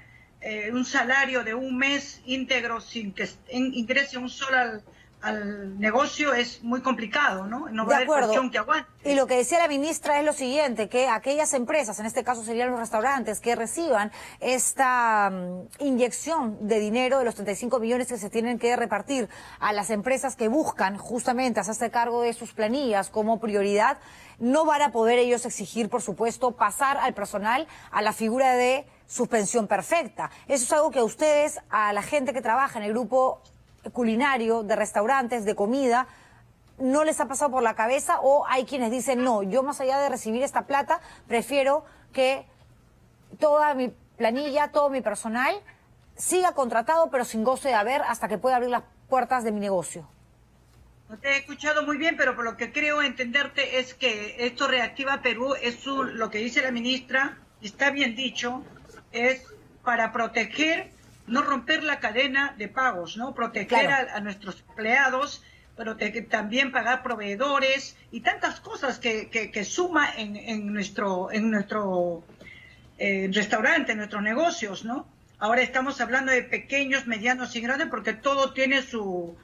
un salario de un mes íntegro sin que ingrese un solo al negocio es muy complicado, ¿no? No va a haber cuestión que aguante.
Y lo que decía la ministra es lo siguiente, que aquellas empresas, en este caso serían los restaurantes, que reciban esta inyección de dinero de los 35 millones que se tienen que repartir a las empresas que buscan justamente hacerse cargo de sus planillas como prioridad, no van a poder ellos exigir, por supuesto, pasar al personal a la figura de suspensión perfecta. Eso es algo que a ustedes, a la gente que trabaja en el grupo culinario, de restaurantes, de comida, ¿no les ha pasado por la cabeza? ¿O hay quienes dicen, no, yo más allá de recibir esta plata, prefiero que toda mi planilla, todo mi personal siga contratado, pero sin goce de haber, hasta que pueda abrir las puertas de mi negocio?
No te he escuchado muy bien, pero por lo que creo entenderte es que esto Reactiva Perú es lo que dice la ministra, y está bien dicho, es para proteger, no romper la cadena de pagos, ¿no? Proteger a nuestros empleados, pero también pagar proveedores y tantas cosas que suma en nuestro restaurante, en nuestros negocios, ¿no? Ahora estamos hablando de pequeños, medianos y grandes porque todo tiene su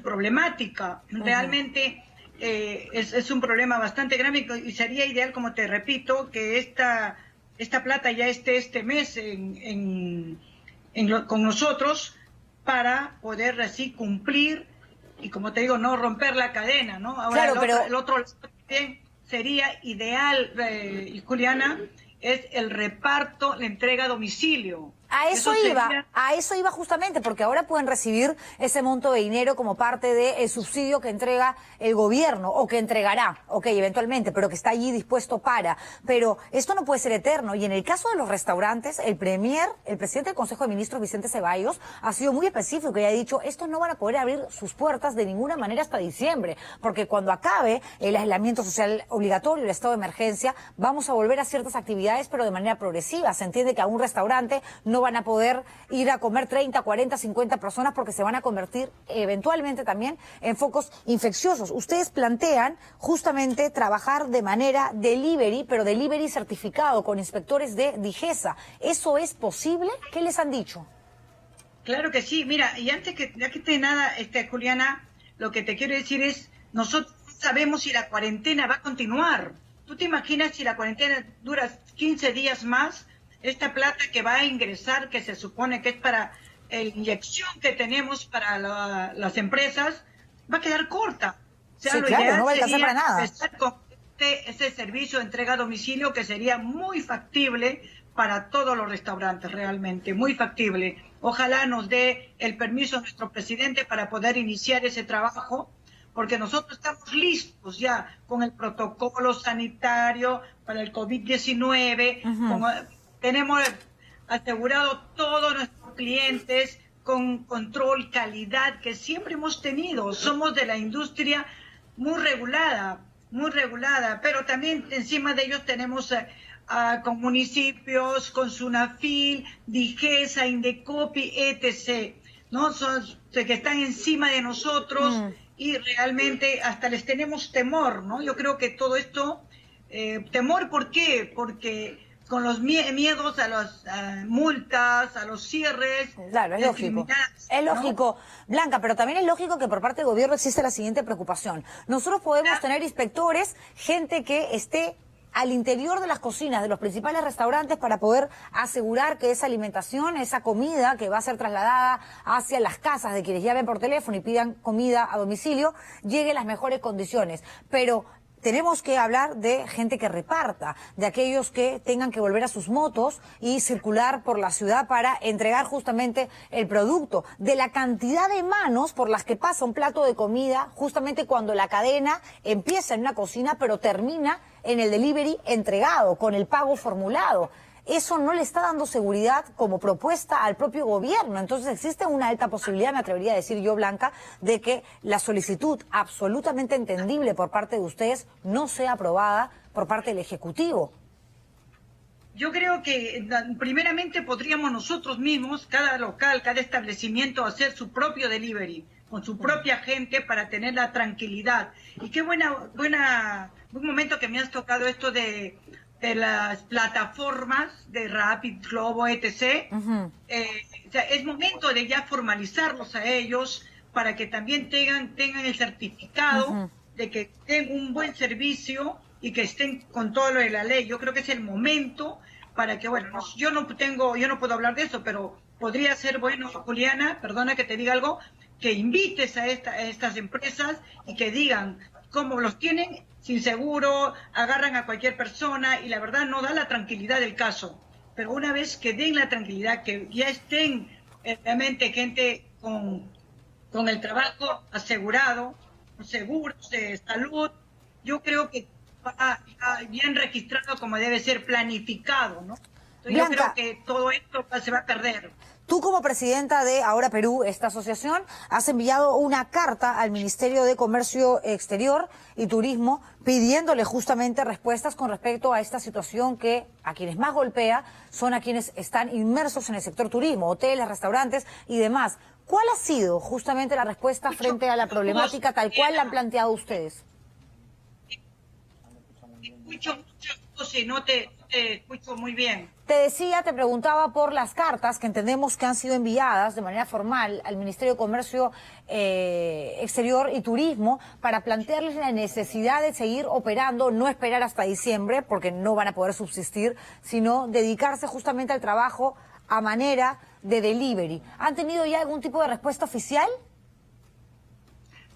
problemática. Realmente es un problema bastante grave y sería ideal, como te repito, que esta plata ya esté este mes con nosotros para poder así cumplir y, como te digo, no romper la cadena, ¿no? Ahora
Claro,
el otro también sería ideal, Juliana, es el reparto, la entrega a domicilio.
A eso iba justamente, porque ahora pueden recibir ese monto de dinero como parte del subsidio que entrega el gobierno, o que entregará, eventualmente, pero que está allí dispuesto para. Pero esto no puede ser eterno, y en el caso de los restaurantes, el presidente del Consejo de Ministros, Vicente Ceballos, ha sido muy específico y ha dicho, estos no van a poder abrir sus puertas de ninguna manera hasta diciembre, porque cuando acabe el aislamiento social obligatorio, el estado de emergencia, vamos a volver a ciertas actividades, pero de manera progresiva. Se entiende que a un restaurante no van a poder ir a comer 30, 40, 50 personas porque se van a convertir eventualmente también en focos infecciosos. Ustedes plantean justamente trabajar de manera delivery, pero delivery certificado con inspectores de DIGESA. ¿Eso es posible? ¿Qué les han dicho?
Claro que sí. Mira, y antes de nada, Juliana, lo que te quiero decir es, nosotros no sabemos si la cuarentena va a continuar. ¿Tú te imaginas si la cuarentena dura 15 días más? Esta plata que va a ingresar, que se supone que es para la inyección que tenemos para las empresas, va a quedar corta. O sea,
sí, claro, no va a alcanzar para nada.
Empezar con ese servicio de entrega a domicilio que sería muy factible para todos los restaurantes, realmente, muy factible. Ojalá nos dé el permiso a nuestro presidente para poder iniciar ese trabajo, porque nosotros estamos listos ya con el protocolo sanitario para el COVID-19, tenemos asegurado todos nuestros clientes con control, calidad, que siempre hemos tenido. Somos de la industria muy regulada, pero también encima de ellos tenemos con municipios, con SUNAFIL, DIGESA, Indecopi, etc., ¿no? Son que están encima de nosotros y realmente hasta les tenemos temor, ¿no? Yo creo que todo esto, temor, ¿por qué? Porque con los miedos a las multas, a los cierres.
Claro, es lógico. Es lógico, ¿no? Blanca, pero también es lógico que por parte del gobierno existe la siguiente preocupación. Nosotros podemos tener inspectores, gente que esté al interior de las cocinas de los principales restaurantes para poder asegurar que esa alimentación, esa comida que va a ser trasladada hacia las casas de quienes llamen por teléfono y pidan comida a domicilio, llegue en las mejores condiciones. Pero tenemos que hablar de gente que reparta, de aquellos que tengan que volver a sus motos y circular por la ciudad para entregar justamente el producto, de la cantidad de manos por las que pasa un plato de comida justamente cuando la cadena empieza en una cocina pero termina en el delivery entregado, con el pago formulado. Eso no le está dando seguridad como propuesta al propio gobierno. Entonces existe una alta posibilidad, me atrevería a decir yo, Blanca, de que la solicitud absolutamente entendible por parte de ustedes no sea aprobada por parte del Ejecutivo.
Yo creo que primeramente podríamos nosotros mismos, cada local, cada establecimiento, hacer su propio delivery con su propia gente para tener la tranquilidad. Y qué buen momento que me has tocado esto de las plataformas de Rapid, Globo, etc. O sea, es momento de ya formalizarlos a ellos para que también tengan el certificado de que den un buen servicio y que estén con todo lo de la ley. Yo creo que es el momento para que, bueno, yo no puedo hablar de eso, pero podría ser bueno, Juliana, perdona que te diga algo, que invites a estas empresas y que digan cómo los tienen sin seguro, agarran a cualquier persona y la verdad no da la tranquilidad del caso. Pero una vez que den la tranquilidad, que ya estén realmente gente con el trabajo asegurado, seguros de salud, yo creo que va bien registrado como debe ser, planificado, ¿no? Entonces, Blanca, yo creo que todo esto se va a perder.
Tú como presidenta de Ahora Perú, esta asociación, has enviado una carta al Ministerio de Comercio Exterior y Turismo pidiéndole justamente respuestas con respecto a esta situación que a quienes más golpea son a quienes están inmersos en el sector turismo, hoteles, restaurantes y demás. ¿Cuál ha sido justamente la respuesta frente a la problemática tal cual la han planteado ustedes?
Mucho, si no te te escucho muy bien.
Te decía, te preguntaba por las cartas que entendemos que han sido enviadas de manera formal al Ministerio de Comercio Exterior y Turismo para plantearles la necesidad de seguir operando, no esperar hasta diciembre, porque no van a poder subsistir, sino dedicarse justamente al trabajo a manera de delivery. ¿Han tenido ya algún tipo de respuesta oficial?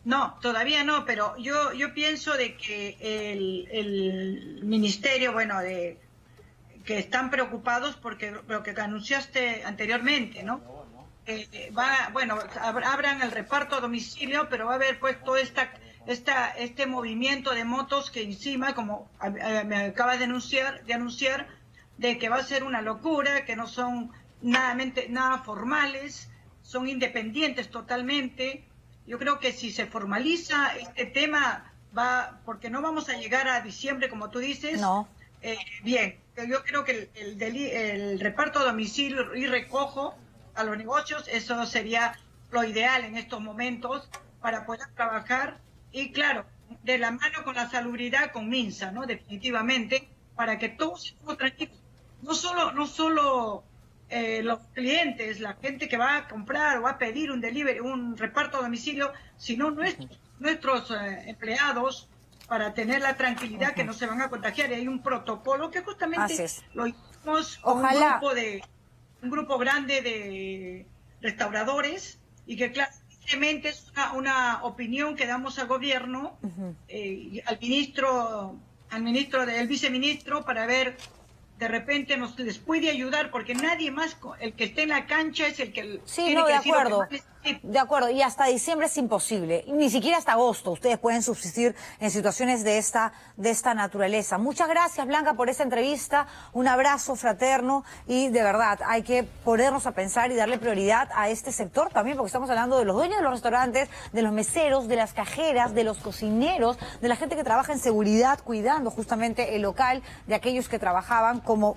No, todavía no, pero yo pienso de que el ministerio, bueno, que están preocupados porque lo que anunciaste anteriormente, ¿no? Abran el reparto a domicilio, pero va a haber pues todo este movimiento de motos que encima, como me acabas de anunciar, de que va a ser una locura, que no son nada formales, son independientes totalmente. Yo creo que si se formaliza este tema, porque no vamos a llegar a diciembre, como tú dices.
No.
Bien, yo creo que el reparto a domicilio y recojo a los negocios, eso sería lo ideal en estos momentos para poder trabajar. Y claro, de la mano con la salubridad, con Minsa, ¿no? Definitivamente, para que todos estemos tranquilos. No solo los clientes, la gente que va a comprar o va a pedir un delivery, un reparto a domicilio, sino nuestros empleados, para tener la tranquilidad que no se van a contagiar. Y hay un protocolo que justamente lo hicimos con un grupo grande de restauradores, y que claramente es una opinión que damos al gobierno, al viceministro, para ver, de repente les puede ayudar, porque nadie más, el que esté en la cancha es el que tiene que decir lo que más necesita.
De acuerdo, y hasta diciembre es imposible, ni siquiera hasta agosto ustedes pueden subsistir en situaciones de esta naturaleza. Muchas gracias, Blanca, por esta entrevista, un abrazo fraterno, y de verdad hay que ponernos a pensar y darle prioridad a este sector también, porque estamos hablando de los dueños de los restaurantes, de los meseros, de las cajeras, de los cocineros, de la gente que trabaja en seguridad, cuidando justamente el local, de aquellos que trabajaban como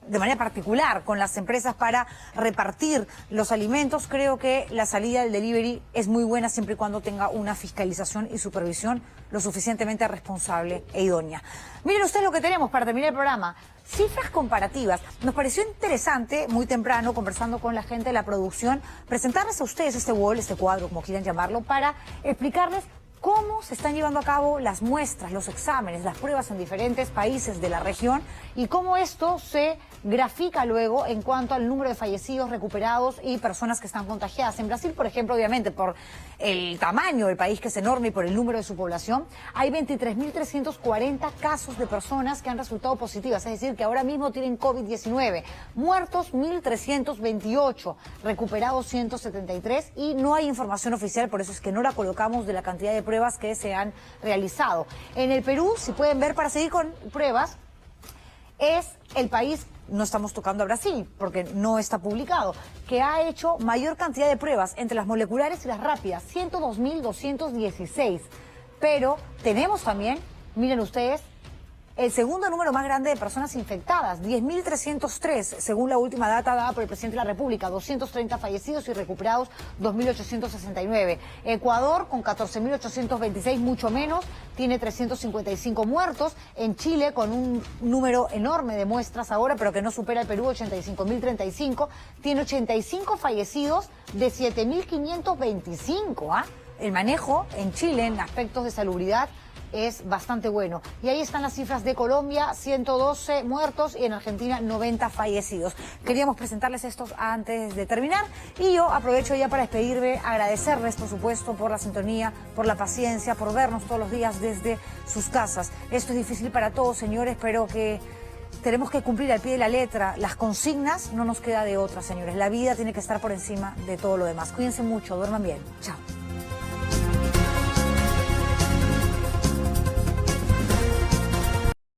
de manera particular con las empresas para repartir los alimentos. Creo que la salida del delivery es muy buena siempre y cuando tenga una fiscalización y supervisión lo suficientemente responsable e idónea. Miren ustedes lo que tenemos para terminar el programa. Cifras comparativas. Nos pareció interesante, muy temprano, conversando con la gente de la producción, presentarles a ustedes este wall, este cuadro, como quieran llamarlo, para explicarles cómo se están llevando a cabo las muestras, los exámenes, las pruebas en diferentes países de la región, y cómo esto se grafica luego en cuanto al número de fallecidos, recuperados y personas que están contagiadas. En Brasil, por ejemplo, obviamente por el tamaño del país, que es enorme, y por el número de su población, hay 23.340 casos de personas que han resultado positivas, es decir, que ahora mismo tienen COVID-19. Muertos 1.328, recuperados 173, y no hay información oficial, por eso es que no la colocamos, de la cantidad de pruebas que se han realizado. En el Perú, si pueden ver, para seguir con pruebas, es el país, no estamos tocando a Brasil porque no está publicado, que ha hecho mayor cantidad de pruebas entre las moleculares y las rápidas, 102.216. Pero tenemos también, miren ustedes, el segundo número más grande de personas infectadas, 10.303, según la última data dada por el presidente de la República, 230 fallecidos y recuperados 2.869. Ecuador, con 14.826, mucho menos, tiene 355 muertos. En Chile, con un número enorme de muestras ahora, pero que no supera el Perú, 85.035, tiene 85 fallecidos de 7.525. El manejo en Chile, en aspectos de salubridad, es bastante bueno. Y ahí están las cifras de Colombia, 112 muertos, y en Argentina 90 fallecidos. Queríamos presentarles estos antes de terminar, y yo aprovecho ya para despedirme, agradecerles por supuesto por la sintonía, por la paciencia, por vernos todos los días desde sus casas. Esto es difícil para todos, señores, pero que tenemos que cumplir al pie de la letra las consignas, no nos queda de otra, señores. La vida tiene que estar por encima de todo lo demás. Cuídense mucho, duerman bien. Chao.